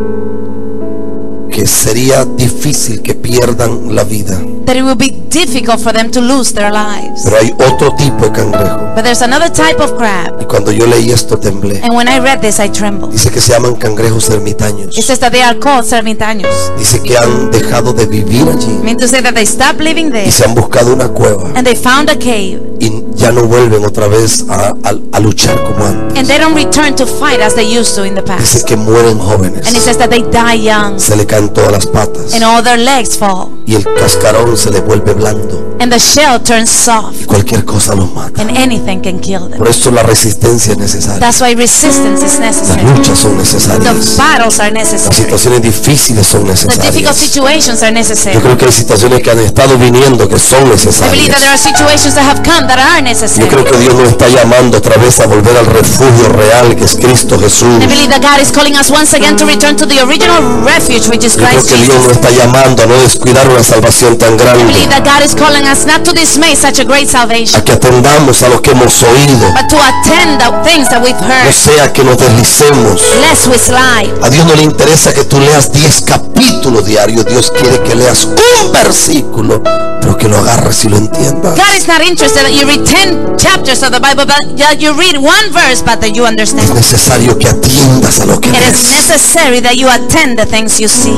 que sería difícil que pierdan la vida. that it will be difficult for them to lose their lives. Pero hay otro tipo de cangrejo. But there's another type of crab, Y cuando yo leí esto temblé. and when I read this, I trembled. Dice que se llaman cangrejos ermitaños. It says that they are called ermitaños. Dice que han dejado de vivir I allí mean to say that they stopped living there y se han buscado una cueva and they found a cave, y ya no vuelven otra vez a luchar como antes. and they don't return to fight as they used to in the Dice past. que mueren jóvenes, And it says that they die young se le caen todas las patas and all their legs fall, y el cascarón se le vuelve blando and the shell turns y soft, cualquier cosa los mata. and anything can kill them. Por eso la resistencia es necesaria, That's why resistance is las necessary. luchas son The necesarias, battles are las necessary. situaciones difíciles son The difficult necesarias. situations are Yo necessary. creo que hay situaciones que han estado viniendo que son I believe that necesarias. there are situations that have come that are Yo necessary. creo que Dios nos está llamando otra vez a volver al refugio real que es Cristo Jesús. I believe that God is calling us once again to return to the original refuge, which is Yo creo Christ que Dios nos Jesus. está llamando a no descuidar una salvación tan I grande, believe that God is calling us not to dismay such a great salvation, a que atendamos a lo que hemos oído, but to attend the things that we've no heard, sea que nos deslicemos. lest we slide. A Dios no le interesa que tú leas 10 capítulos diarios. Dios quiere que leas un versículo, pero que lo agarres y lo entiendas. God is not interested that you read 10 chapters of the Bible, but that you read one verse, but that you Es understand. necesario que atiendas a lo que It is lees. necessary that you attend the things you see.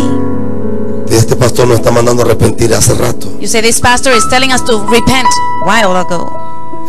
Este pastor nos está mandando a arrepentir hace rato. You say this pastor is telling us to repent a while ago.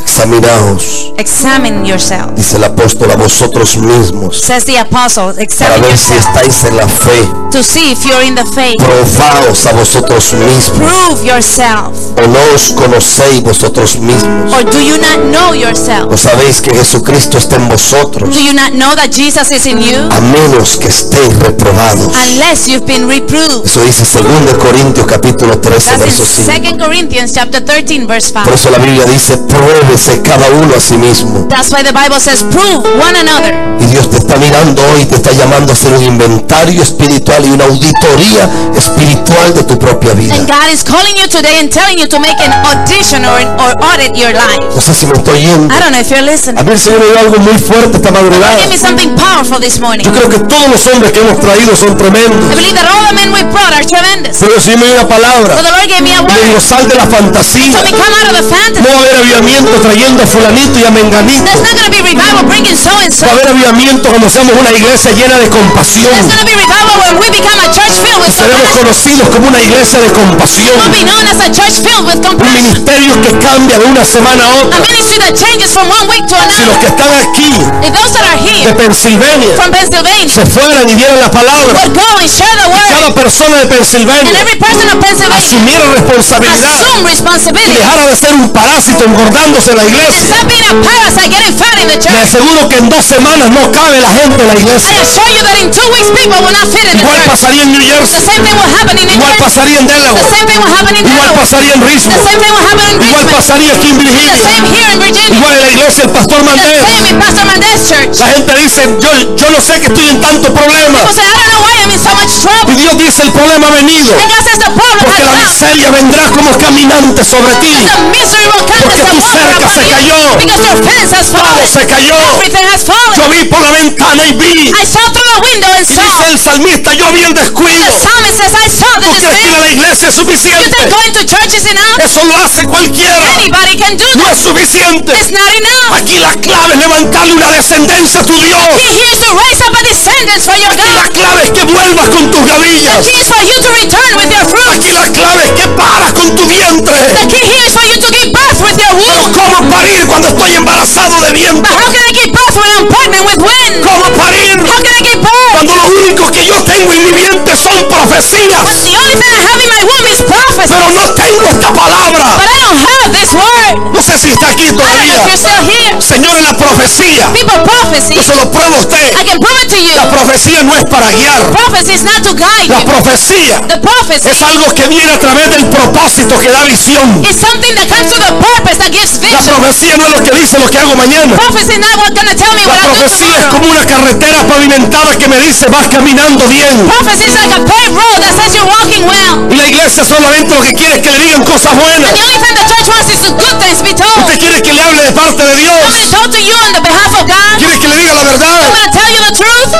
Examinaos, Examine yourself. dice el apóstol, a vosotros mismos, Says the apostle, para examine ver si yourself estáis en la fe. to see if you're in the faith. Probaos a vosotros mismos, Prove yourself. o no os conocéis vosotros mismos. Or do you not know ¿O yourself? sabéis que Jesucristo está en vosotros? Do you not know that Jesus is in you? A menos que estéis reprobados. Unless you've been reproved. Eso dice 2 Corintios capítulo 13 That's verso in 5. 2 Corinthians chapter 13 verse Por 5. eso la Biblia dice, pruébese cada uno a sí mismo. That's why the Bible says prove one another. Y Dios te está mirando hoy, te está llamando a hacer un inventario espiritual y una auditoría espiritual de tu propia vida. And God is calling you today and telling you to make an audition or audit your life. No sé si me estoy yendo. I don't know if you're listening. A mí el Señor me dio algo muy fuerte esta madrugada. Give me something powerful this morning. Yo creo que todos los hombres que hemos traído son I tremendos. believe that all the men we brought are tremendous. Pero si me dio una palabra, So the Lord gave me a me dijo, word. sal de la fantasía. So we come out of the No fantasy. va a haber avivamiento trayendo a fulanito y a menganito. There's not going to be revival bringing so and so. Va a haber avivamiento cuando seamos una iglesia llena de compasión. There's going to be revival when we become a church filled with Seremos compassion. conocidos como una iglesia de compasión. We'll be known as a church filled with Un compassion. ministerio que cambia de una semana a A otra. ministry that changes from one week to Si los another. que están aquí If those that are de here Pensilvania from Pennsylvania se fueran y dieran la palabra, would go and share the word, cada persona de and Pensilvania every person of Pennsylvania asumiera responsabilidad assume y responsibility. dejara de ser un parásito engordándose en la And iglesia. stop being a parasite getting fat in the Le church. aseguro que en 2 semanas no cabe la gente en la I iglesia. assure you that in 2 weeks people will not fit in the Igual church. pasaría en New The Jersey, same thing will happen in New igual Jersey. pasaría en The Delaware, same thing will happen in igual Delaware. pasaría en The Richmond, same thing will happen in igual Richmond. pasaría aquí en The Virginia, same here in Virginia. igual en la iglesia del pastor The Mandel. same in Pastor Mandez church. La gente dice, yo no sé que estoy en tanto problema. People say, I don't know why I'm in so much Y trouble. Dios dice, el problema ha venido And God says the problem porque has la come. miseria vendrá como caminante sobre ti. The misery will come Porque as tu a water cerca se upon you. cayó. Because your fence has Todo fallen. se cayó. Everything has fallen. Yo vi por la ventana y vi. I saw through the window and Y saw. dice el salmista, yo vi el descuido. The psalmist says, I saw the ¿Tú crees que ir a despair. la iglesia es You suficiente? think going to church is enough? Eso lo hace cualquiera. Anybody can do No that. es suficiente. It's not enough. Aquí la clave es levantarle una descendencia a tu Dios. He hears to raise up a descendants for your Aquí la God. clave es que vuelvas con tus gavillas. The key is for you to return with your fruit. Aquí la clave es que paras con tu vientre. The key here is for you to give birth with your Pero womb. ¿cómo parir cuando estoy embarazado de But vientre? how can I give birth when I'm pregnant with wind? ¿Cómo parir How can I give birth? cuando lo único que yo tengo en mi vientre son profecías? The only thing I have in my womb is prophecy. Pero no tengo esta palabra. But I don't have this word. No sé si está aquí I don't know if todavía. you're still here. Señor, en la profecía, People prophecy. yo se lo pruebo a usted. I can prove it to you. La profecía no es para guiar. Prophecy is not to guide La you. profecía The prophecy es algo que viene a través del propósito que da visión. is something that comes to the purpose that gives La vision. profecía no es lo que dice lo que hago mañana. Prophecy is not what gonna tell me La what I'll do profecía es tomorrow. como una carretera pavimentada que me dice vas caminando bien. Prophecy is like a paved road that says you're walking well. Y la iglesia solamente lo que quiere es que le digan cosas buenas. The only thing the church wants is the good things to be told. Usted quiere que le hable de parte de Dios. I'm going to talk to you on the behalf of God. Quiere que le diga la I'm verdad. going to tell you the truth.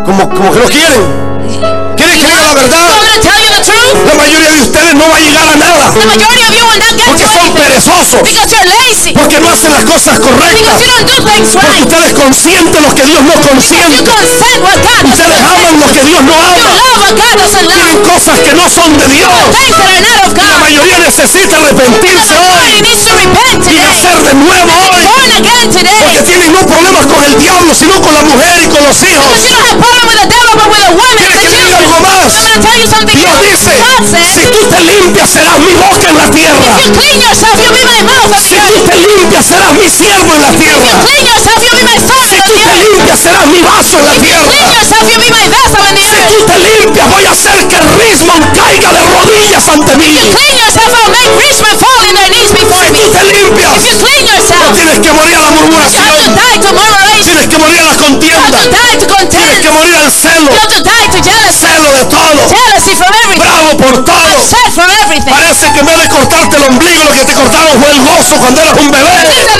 Como que lo quieren. Quiere que le diga la I'm verdad. going to tell you the truth. La mayoría de ustedes no va a llegar a nada. The majority of you will not get Porque to son anything. perezosos. Because you're lazy. Porque no hacen las cosas correctas. Because you don't do things Porque right. ustedes consienten lo que Dios no You consiente. consent what God doesn't Ustedes aman consent. lo que Dios no You ama. love what God doesn't Tienen love. cosas que no son de Dios. Things that are not of La God. mayoría necesita The arrepentirse majority hoy needs to repent y today. nacer de nuevo hoy. Born again today. Porque tienen no problemas con el diablo, sino con la mujer y con los hijos. Because you don't have problem with the devil, but with the women Quiere and que the le diga children. algo más. I'm going to tell you something Dios else. dice, God says, si tú te limpias serás mi boca en la tierra. if you clean yourself, you'll be my mouth on Si the tú earth. te limpias serás mi siervo en la If you tierra. clean yourself, you'll be my Si servant on tú the te earth. limpias serás mi vaso en la If you clean tierra. yourself, you'll be my vessel in the Si earth. tú te limpias voy a hacer que Rismond caiga de rodillas ante mí. If you clean yourself, I'll make Richmond fall in their knees before Si me. tú te limpias If you clean yourself, tienes que morir a la you have to murmuración. die to murmuration. Tienes que morir a la You have contienda. to die to Tienes contend. que morir al celo. You have to die to jealousy. Celo de todo. Jealousy from everything. Bravo por todo. Upset for everything. Parece que en vez de cortarte el ombligo, lo que te cortaron fue el gozo cuando eras un bebé.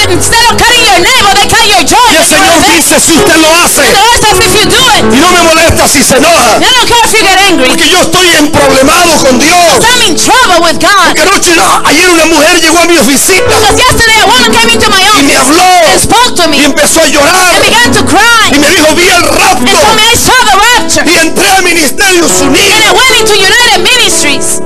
Instead of cutting your navel, they cut your joy. Y el Señor dice, si usted lo hace, The Lord says if you do it, y no me molesta si se enoja, I don't care if you get angry. porque yo estoy emproblemado con Dios. I'm in trouble with God. Que anoche, ayer una mujer llegó a mi oficina Because yesterday a woman came into my y me office habló and spoke to y me empezó a llorar and began to cry y me dijo, vi el and rapto told me I saw the rapture y entré a Ministerios and I Unidos. went into United Ministries.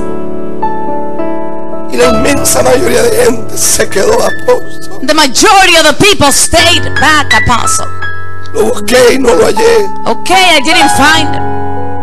Y la inmensa mayoría de gente se quedó apóstol. The majority of the people stayed back, Apostle. Lo busqué y no lo hallé. Okay, I didn't find it.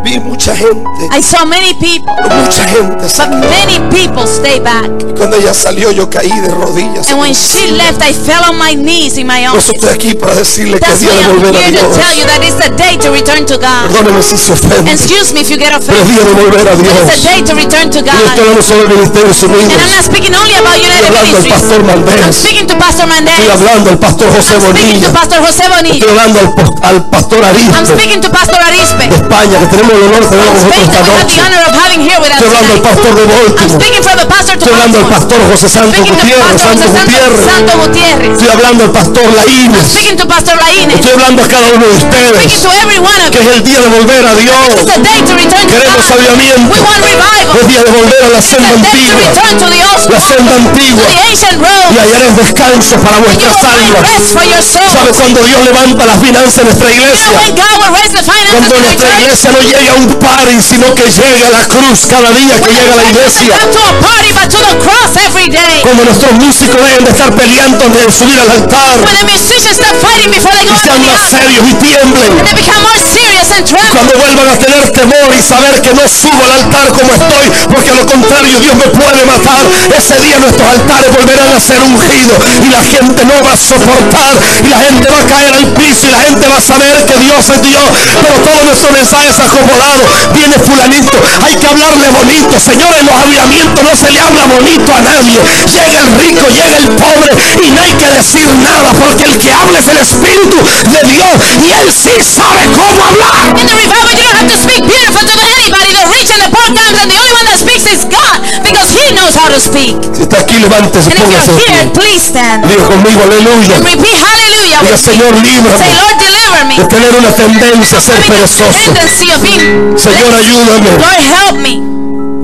Vi mucha gente, I saw many people, mucha gente se but quedó. many people stay back. Y cuando ella salió yo caí de rodillas. And when she left, I fell on my knees in my Por eso office. estoy aquí para decirle que es That's día why de I'm volver a here to Dios. tell you that it's the day to return to God. Perdóneme si se ofende, Excuse me if you get pero es offended. día de volver a Dios. It's the day to return to Y estoy God. hablando sobre Ministerios Unidos. And I'm not speaking only about Estoy United hablando al Ministries. pastor I'm Maldés. speaking to Pastor Estoy Mandez. hablando al pastor José I'm speaking Bonilla. to Pastor Jose Estoy Bonilla. hablando al pastor I'm Arispe speaking to Pastor de Arispe España, que tenemos tenemos el honor de tener con nosotros Faith esta that we have noche. the honor of having here with us Estoy hablando al tonight. pastor de I'm Baltimore. speaking for the pastor to Estoy hablando al Baltimore. pastor José Santo Speaking to Gutiérrez, Pastor Santo José Gutiérrez. Santo Gutiérrez. Estoy hablando al pastor Laínez. Speaking to Pastor Laínez. Estoy hablando a cada uno de Speaking ustedes. to every one of Que you. es el día de volver a Dios. It's a day to return to Queremos God. avivamiento. We want revival. Es día de volver a la It's senda a day to antigua. return to the old La senda to antigua. the ancient Y road. hallaréis descanso para You vuestras will find almas. rest for your soul. ¿Sabe cuando Dios levanta las finanzas de nuestra You know iglesia? when God will raise the finances Cuando in the nuestra church. iglesia no llega a un party, sino que llega a la cruz cada día que When llega a la the church doesn't iglesia. come to a party but to the cross every day. Cuando nuestros músicos deben de estar peleando antes de subir al altar. When the musicians stop fighting before they go Y into sean the más altar. serios y tiemblen. And they become more serious and tremble. Cuando vuelvan a tener temor y saber que no subo al altar como estoy, porque a lo contrario Dios me puede matar. Ese día nuestros altares volverán a ser ungidos y la gente no va a soportar y la gente va a caer al piso y la gente va a saber que Dios es Dios. Pero todo nuestro mensaje es acomodado. Viene fulanito, hay que hablarle bonito. Señores, en los avivamientos no se le habla bonito a nadie. Llega el rico, llega el pobre y no hay que decir nada, porque el que habla es el Espíritu de Dios y Él sí sabe cómo hablar. In the revival, you don't have to speak beautiful to anybody. The rich and the poor comes, and the only one that speaks is God, because He knows how to speak. Si está aquí, levántese, And if póngase you're de here, pie. please stand Diga conmigo, aleluya. and repeat hallelujah. Diga, with me. Señor, líbrame Say, Lord, deliver me. de tener una tendencia a ser Having a perezoso. tendency of being Señor, lazy. ayúdame. Lord, help me.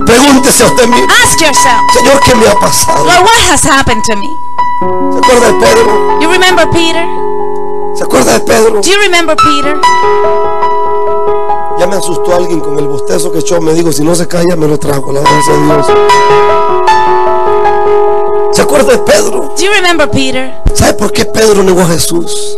Pregúntese a usted mismo, Ask yourself, Señor, ¿qué me ha pasado? Lord, what has happened to me? ¿Se acuerda de Pedro? You remember Peter? ¿Se acuerda de Pedro? Do you remember Peter? Ya me asustó alguien con el bostezo que echó. Me dijo, si no se calla, me lo trajo. La gracia de Dios. ¿Se acuerda de Pedro? Do you remember Peter? ¿Sabe por qué Pedro negó a Jesús?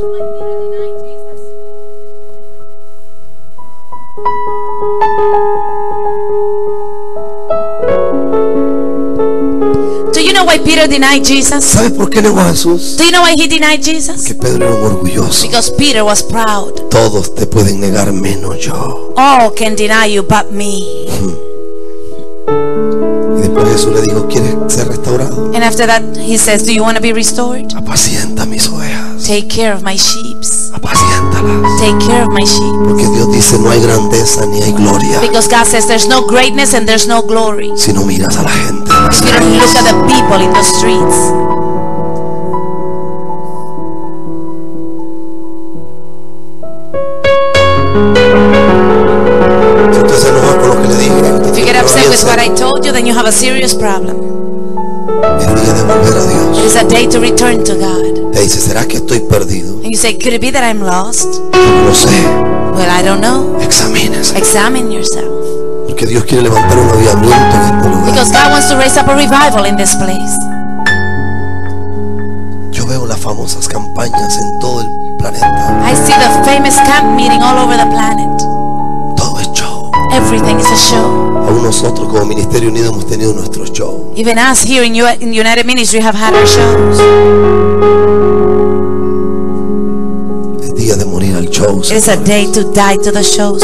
Do you know why Peter denied Jesus? ¿Sabe por qué negó a Jesús? Do you know why he denied Jesus? Que Pedro era un orgulloso. Because Peter was proud. Todos te pueden negar menos yo. All can deny you but me. Y después Jesús le dijo, ¿quieres ser restaurado? And after that, he says, do you want to be restored? Apacienta mis ovejas. Take care of my sheep. Apaciéntalas. Take care of my sheep. Porque Dios dice, no hay grandeza ni hay gloria Because God says there's no greatness and there's no glory. si no miras a la gente en las You don't calles. look at the people in the streets. Si usted se enoja con lo que le dije, usted If you tiene get que upset with what hablar I told you, then you have a serious problem. es día de volver a It Dios. is a day to return to God. Te dice, ¿será que estoy perdido? And you say, could it be that I'm lost? Yo no lo sé. Well, I don't know. Examínese. Examine yourself. Porque Dios quiere levantar un avivamiento en este lugar. Because God wants to raise up a revival in this place. Yo veo las famosas campañas en todo el planeta. I see the famous camp meeting all over the planet. Todo es show. Everything is a show. Aún nosotros como Ministerio Unido hemos tenido nuestro show. Even us here in United Ministry have had our shows. Es día de morir al show. It is a day to die to the shows.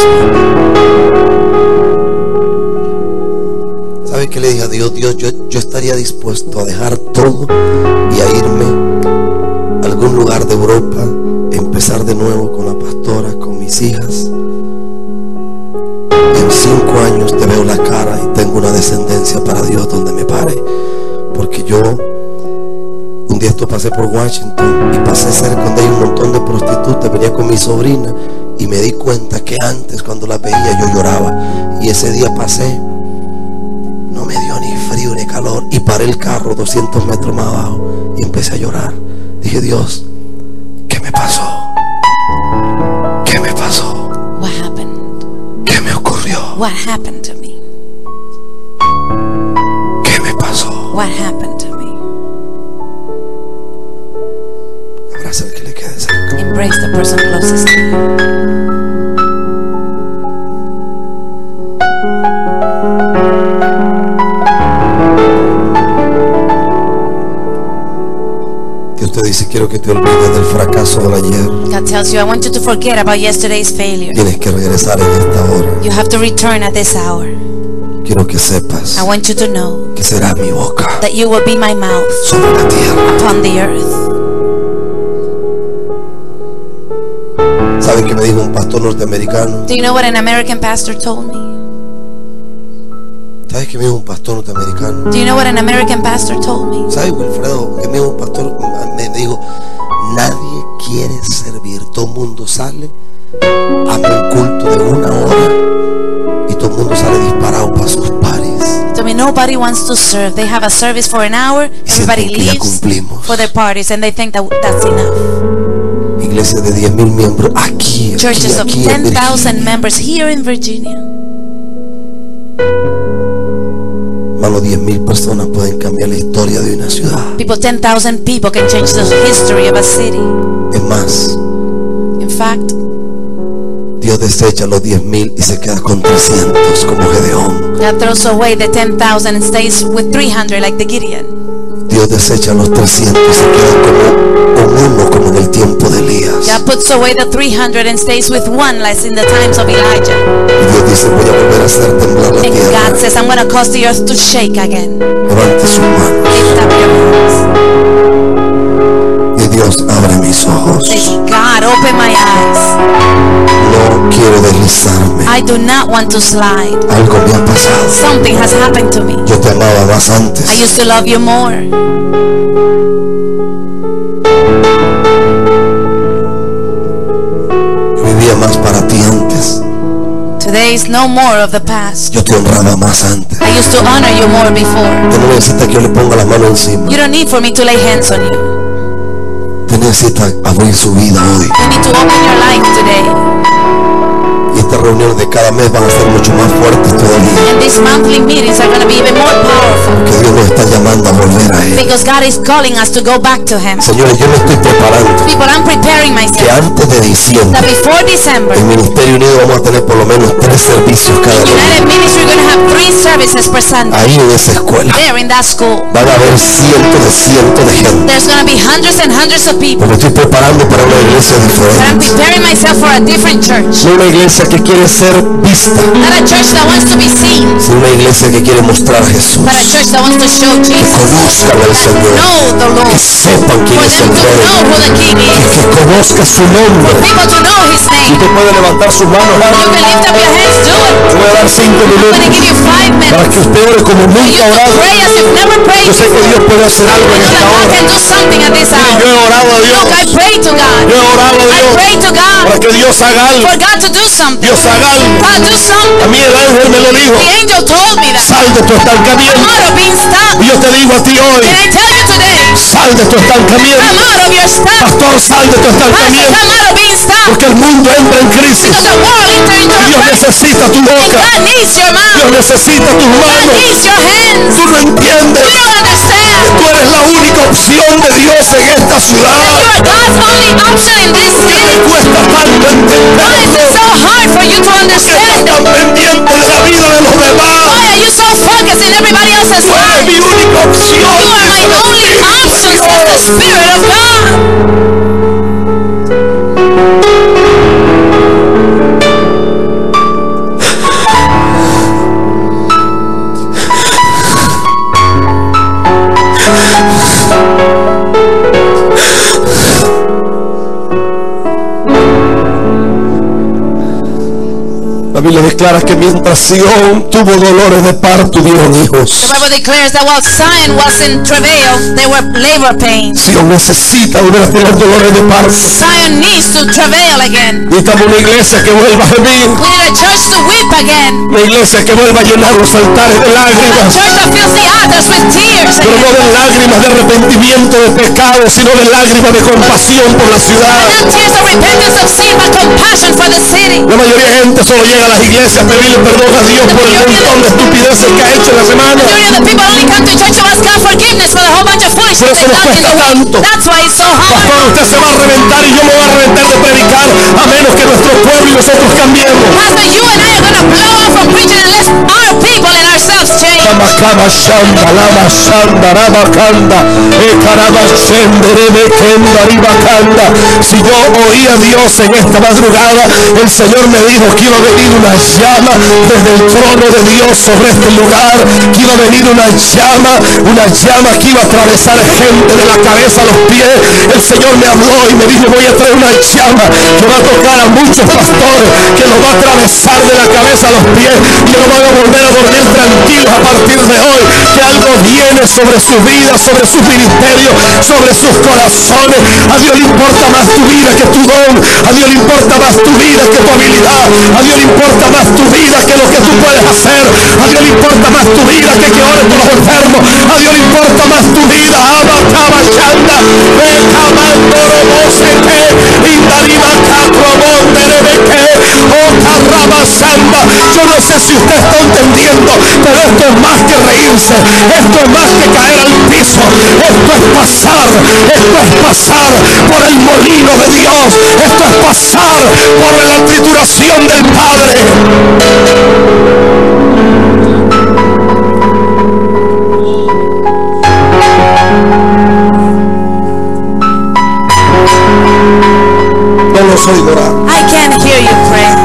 ¿Sabe qué le dije a Dios? Dios, yo estaría dispuesto a dejar todo y a irme a algún lugar de Europa, empezar de nuevo con la pastora, con mis hijas. En 5 años te veo la cara y tengo una descendencia para Dios donde me pare. Porque yo un día pasé por Washington y pasé cerca donde hay un montón de prostitutas. Venía con mi sobrina y me di cuenta que antes cuando las veía yo lloraba. Y ese día pasé, no me dio ni frío ni calor, y paré el carro 200 metros más abajo y empecé a llorar. Dije, Dios, ¿qué me pasó? ¿Qué me pasó? What happened? ¿Qué me ocurrió? What happened to me? ¿Qué me pasó? What happened to me? Abraza el que le quede cerca. Embrace the person closest to you. Dios te dice, quiero que te olvides del fracaso del ayer. God tells you, I want you to forget about yesterday's failure. Tienes que regresar en esta hora. You have to return at this hour. Quiero que sepas I want you to know que será mi boca that you will be my mouth sobre la tierra. upon the earth. ¿Sabe ¿Saben qué me dijo un pastor norteamericano? Do you know what an American pastor told me? ¿Sabes qué me dijo un pastor norteamericano? Do you know what an American pastor told me? ¿Sabes, Wilfredo? ¿Qué me dijo un pastor? Me dijo, nadie quiere servir. Todo el mundo sale a un culto de 1 hora y todo el mundo sale disparado para sus pares. I mean, nobody wants to serve. They have a service for an hour. Everybody leaves for their parties, and they think that that's enough. Iglesias de 10,000 miembros aquí, Churches of 10,000 members here in Virginia. Hermano, 10,000 personas pueden cambiar la historia de una ciudad. People, 10,000 people can change the history of a city. Es más, In fact, Dios desecha los 10,000 y se queda con 300 como Gedeón. God throws away the 10,000 and stays with 300 like the Gideon. Dios desecha los 300 y se queda con uno como en el tiempo de Elías. God puts away the 300 and stays with one, like in the times of Elijah. Y Dios dice, voy a volver a hacer temblar la And tierra. God says, I'm going to cause the earth to shake again. Levante sus manos. Lift up your hands. Y Dios, abre mis ojos. Say, God, open my eyes. No quiero deslizarme. I do not want to slide. Algo me ha pasado. Something has happened to me. Yo te amaba más antes. I used to love you more. Vivía más para ti antes. Today is no more of the past. Yo te honraba más antes. I used to honor you more before. Usted no necesita que yo le ponga la mano encima. You don't need for me to lay hands on you. Usted necesita abrir su vida hoy. You need to open your life today. Y estas reuniones de cada mes van a ser mucho más fuertes todavía. And these monthly meetings are going to be even more powerful. Que Dios nos está llamando a volver a Él. Because God is calling us to go back to Him. Señores, yo me estoy preparando. People, I'm preparing Que myself antes de diciembre, that before December, en Ministerio Unido vamos a tener por lo menos 3 servicios cada día. United Ministry, we're going to have 3 services per Sunday. Ahí en esa escuela There in that school. van a haber cientos de gente. There's going to be hundreds and hundreds of people. Me estoy preparando para una iglesia But I'm diferente. preparing myself for a different church. No una iglesia que quiere ser vista, Not a church that wants to be seen, sino una iglesia que quiere mostrar a Jesús. but a church that wants to show Que Jesus. conozcan al Señor. Know the Que Lord. sepan quién For es them el to Rey. know who the King is. Que conozca su nombre. People to know His name. Usted puede levantar sus manos. You can lift up your hands, do it. Yo voy a dar 5 I'm going to minutos give you 5 para minutes. que usted ore como For nunca you ha to orado. pray as you've never prayed Yo sé que before. Dios puede hacer algo I en know esta that God hora. can do something at this Yo hour. he orado a Dios. Look, I pray to God. Yo he orado a I Dios pray to God para que Dios haga algo. for God to do something. Dios haga algo. God, do A something. mí el ángel me lo dijo. The angel told me that. Sal de tu estancamiento. I'm out of being stuck. Y yo te digo a ti hoy, Can I tell you today? sal de tu estancamiento. Come out of your stuff. Pastor, sal de tu Pastor, estancamiento. come out of being stuck. Porque el mundo entra en crisis. Because the world entered into a Dios crisis. necesita tu And boca. God needs your Dios mouth. necesita tus God manos. needs your hands. Tú no entiendes. You don't understand. Tú eres la única opción de Dios en esta ciudad. You are God's only option in this Me city. cuesta tanto Why is it entenderlo. so hard for you to Estás understand it? tan pendiente de la vida de los demás. Why are you so focused in everybody else's Tú eres life? mi única opción. You are my dice el only Espíritu de option, says Dios. the Spirit of God. La Biblia declara que mientras Sion tuvo dolores de parto, dieron The hijos. Bible declares that while Zion was in travail, there were labor pains. Sion necesita volver a tener dolores de parto. Zion needs to travail again. Necesitamos una iglesia que vuelva a gemir. We need a church to weep again. Una iglesia que vuelva a llenar los altares de A lágrimas. church that fills the altars with tears Pero no again. de lágrimas de arrepentimiento de pecado, sino de lágrimas de compasión por la ciudad. Not tears of repentance of sin, but compassion for the city. La mayoría de gente solo llega a las iglesias a pedirle perdón a Dios por el montón de estupideces que ha hecho en la semana. Majority of the people only come to church to ask God forgiveness for the whole bunch of Por foolishness eso they've nos done in cuesta the tanto. week. That's why it's so hard. Pastor, usted se va a reventar y yo me voy a reventar de predicar a menos que nuestro pueblo y nosotros cambiemos. Pastor, you and I are going to blow up from preaching unless our people and ourselves change. Makama Shanda, Lama Shanda, Rabakanda, Ekaraba Shende, Rebekenda, Ribakanda. Si yo oí a Dios en esta madrugada, el Señor me dijo que iba a venir una llama desde el trono de Dios sobre este lugar, que iba a venir una llama que iba a atravesar gente de la cabeza a los pies. El Señor me habló y me dijo: voy a traer una llama que va a tocar a muchos pastores, que los va a atravesar de la cabeza a los pies, que no van a volver a dormir tranquilos a partir de hoy, que algo viene sobre su vida, sobre sus ministerios, sobre sus corazones. A Dios le importa más tu vida que tu don, a Dios le importa más tu vida que tu habilidad, a Dios le importa más tu vida que lo que tú puedes hacer, a Dios le importa más tu vida que ores por los enfermos, a Dios le importa más tu vida. Abacabachanda, Becamando Robosete, Indarima Catrobonderebeque, Ocarrabasamba. Yo no sé si usted está entendiendo, pero esto es más que reírse, esto es más que caer al piso, esto es pasar por el molino de Dios, esto es pasar por la trituración del Padre. No los oigo orar. I can't hear you pray.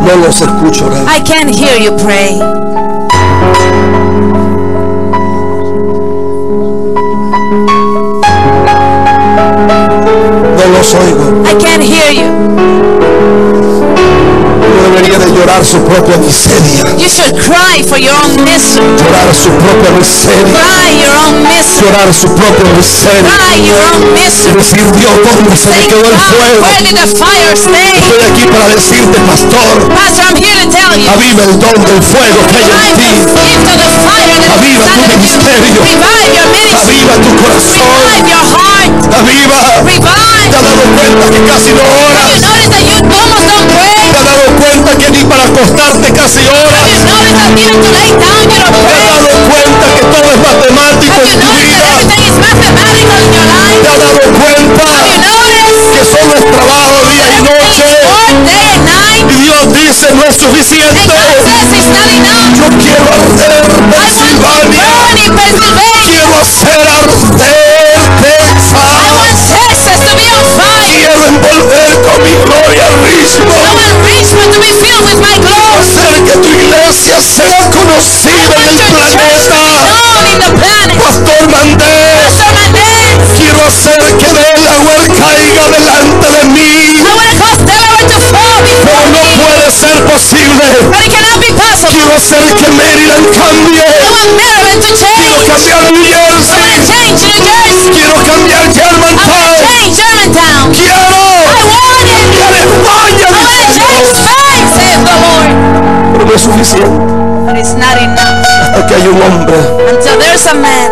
No los escucho orar. I can't hear you pray. No los oigo. I can't hear you. Uno debería de llorar su propia miseria. You should cry for your own misery. Llorar su propia miseria. Cry your own misery. Llorar su propia miseria. Cry your own Y misery. decir: Dios, ¿dónde se me Say, quedó el God, fuego? where did the fire stay? Estoy aquí para decirte, pastor, Pastor, I'm here to tell you. aviva el don del fuego que hay en Revive ti. the gift of the fire that is Aviva tu inside of you. ministerio. Revive your ministry. Aviva tu corazón. Revive your heart. Aviva. Revive. ¿Te has dado cuenta que casi no You oras? notice that you almost don't pray. ¿Te has dado cuenta que ni para acostarte casi oras? You notice that even to lay down you don't ¿Te has pray. dado cuenta que todo es matemático Have en you tu noticed vida? that everything is mathematical in your life? ¿Te has dado cuenta Have you noticed que solo es trabajo día y everything noche? is work day and night? Y Dios dice: no es And suficiente. God says it's not enough. Yo quiero arder I want to Pensilvania. burn in Pennsylvania. Quiero hacer arder I Texas. want Texas to be on fire. Quiero envolver con mi gloria I Richmond. want Richmond to be filled with my glory. Hacer que tu iglesia sea I conocida want en el your church to be planeta. known in the planet. Pastor Mandés, Pastor Mendez, quiero hacer que Delaware caiga delante de mí. I want to cause Delaware to fall Pero before no me. puede ser posible. But it cannot be possible. Quiero hacer que Maryland cambie. I want Maryland to Quiero change. cambiar New I want Jersey. to change New Jersey. Quiero cambiar I want to Germantown. change Germantown. Quiero I want it. cambiar España, I want to dice change Dios. Spain, says the Lord. Pero no es suficiente. But it's not enough Hasta que hay un hombre until there's a man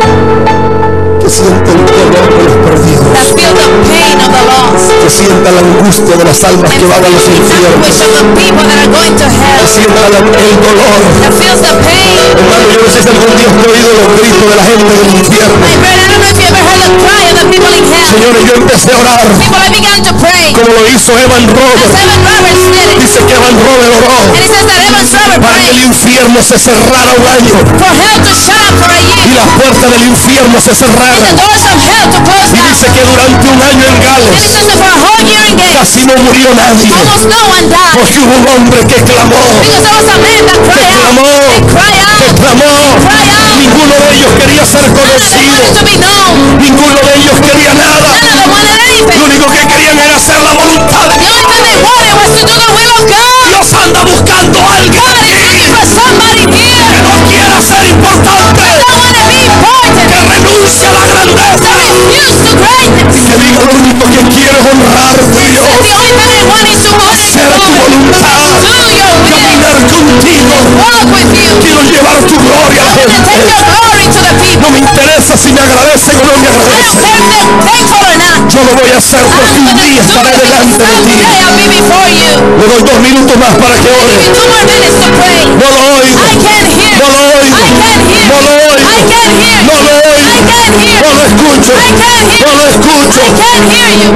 que siente el dolor de los perdidos, that feels the pain of the lost que sienta la angustia de las almas and que van a los feels the infiernos, anguish of the people that are going to que hell, sienta el dolor. that feels the pain. Hermano, yo no sé si algún día usted ha oído los gritos de la gente del infierno. My friend, I don't know if you ever heard the cry of the people in hell. Señores, yo empecé a orar People, I began to pray. como lo hizo Evan As Robert. Evan Roberts did it. Dice que Evan Robert oró And it says that Evan Robert para que el prayed infierno se cerrara un año for hell to shut up for a y year. las puertas del infierno se And the cerraran. doors of hell to close Y down. dice que durante un año en And it Gales says that for a whole year in Gales, casi no murió nadie, almost no one died. porque hubo un hombre que clamó, Because there was a man that que cried out. clamó, They cry que out. clamó. Cry out. Ninguno de ellos quería ser None of them conocido, wanted to be known. ninguno de ellos quería nada. None of them wanted Lo anything. único que querían era hacer la voluntad de The Dios. only thing they wanted was to do the will of God. Dios anda buscando a alguien God is looking for somebody que here no quiera ser importante, that don't want to be important, que renuncie a la grandeza that refuse to greatness. y que diga: lo único que quiero es honrarte, And Dios, said the only thing I want is to honor hacer you, tu Lord. voluntad, Do your will. caminar contigo. Walk with you. Quiero llevar tu gloria a I la want to take gente. your glory to the people. No me interesa si me agradecen o no me I don't agradecen. care if they're thankful or not. Yo lo voy a hacer I'm porque un going to día do estaré it because delante de ti. someday I'll be before you. Le doy 2 minutos más para que Give ore. me 2 more minutes to pray. No lo oigo. I can't hear. No lo oigo. I can't hear. No lo oigo. I can't hear. No lo oigo. I can't hear. No lo escucho. I can't hear. No lo escucho. I can't hear you.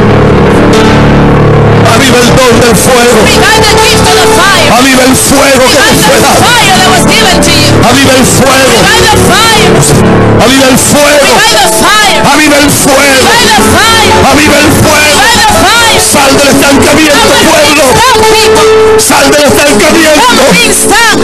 Aviva Aviva el don del fuego. Revive the gift of the fire. Aviva el fuego que te Revive fue the dado. fire that was given to you. Aviva el fuego. Revive the fire. Aviva el fuego. Revive the fire. Aviva el fuego. Revive the fire. Aviva el fuego. Revive the fire. Sal del estancamiento, pueblo. Sal del estancamiento. Come being stuck.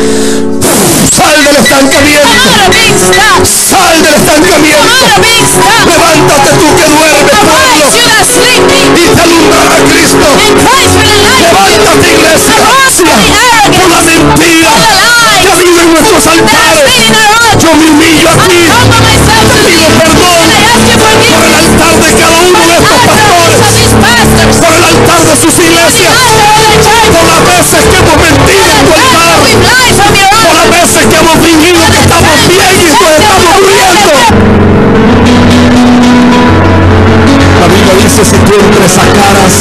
Sal del estancamiento. Come out of being stuck. Sal del estancamiento. Come out of being stuck. Levántate tú que duermes, Arise, pueblo. you that sleeping. Y te alumbrará Cristo. And Christ will enlighten you. Levántate, iglesia. Arise from the Por la arrogance. mentira For the que lies. vive en nuestros That has altares. been in our heart. Yo me humillo a I ti. humble myself to Te thee. pido perdón And I ask you por el forgiveness. altar de cada uno de estos Of pastores. these pastors. Por el altar de sus iglesias. Por las veces que hemos mentido en tu altar. We've lied from your Por las altar. veces que hemos fingido que estamos bien y pues estamos muriendo. La Biblia dice: si tú entresacaras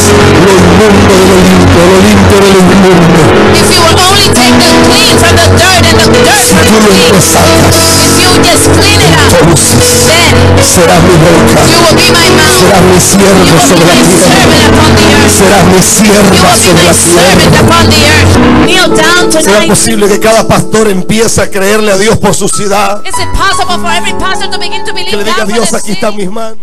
lo inmundo de lo limpio de lo inmundo. If you will only take the clean from the dirt and the dirt Si from tú the lo clean. entresacas, If you just clean it up, entonces then serás mi boca. you will be my mouth. Serás mi You siervo will be sobre la my tierra. servant upon the earth. Serás mi You sierva will be sobre my la servant tierra. upon the earth. Kneel down ¿Será tonight. posible que cada pastor empiece a creerle a Dios por su ciudad? Is it possible for every pastor to begin to believe Que le diga: God for Dios, their aquí city? están mis manos.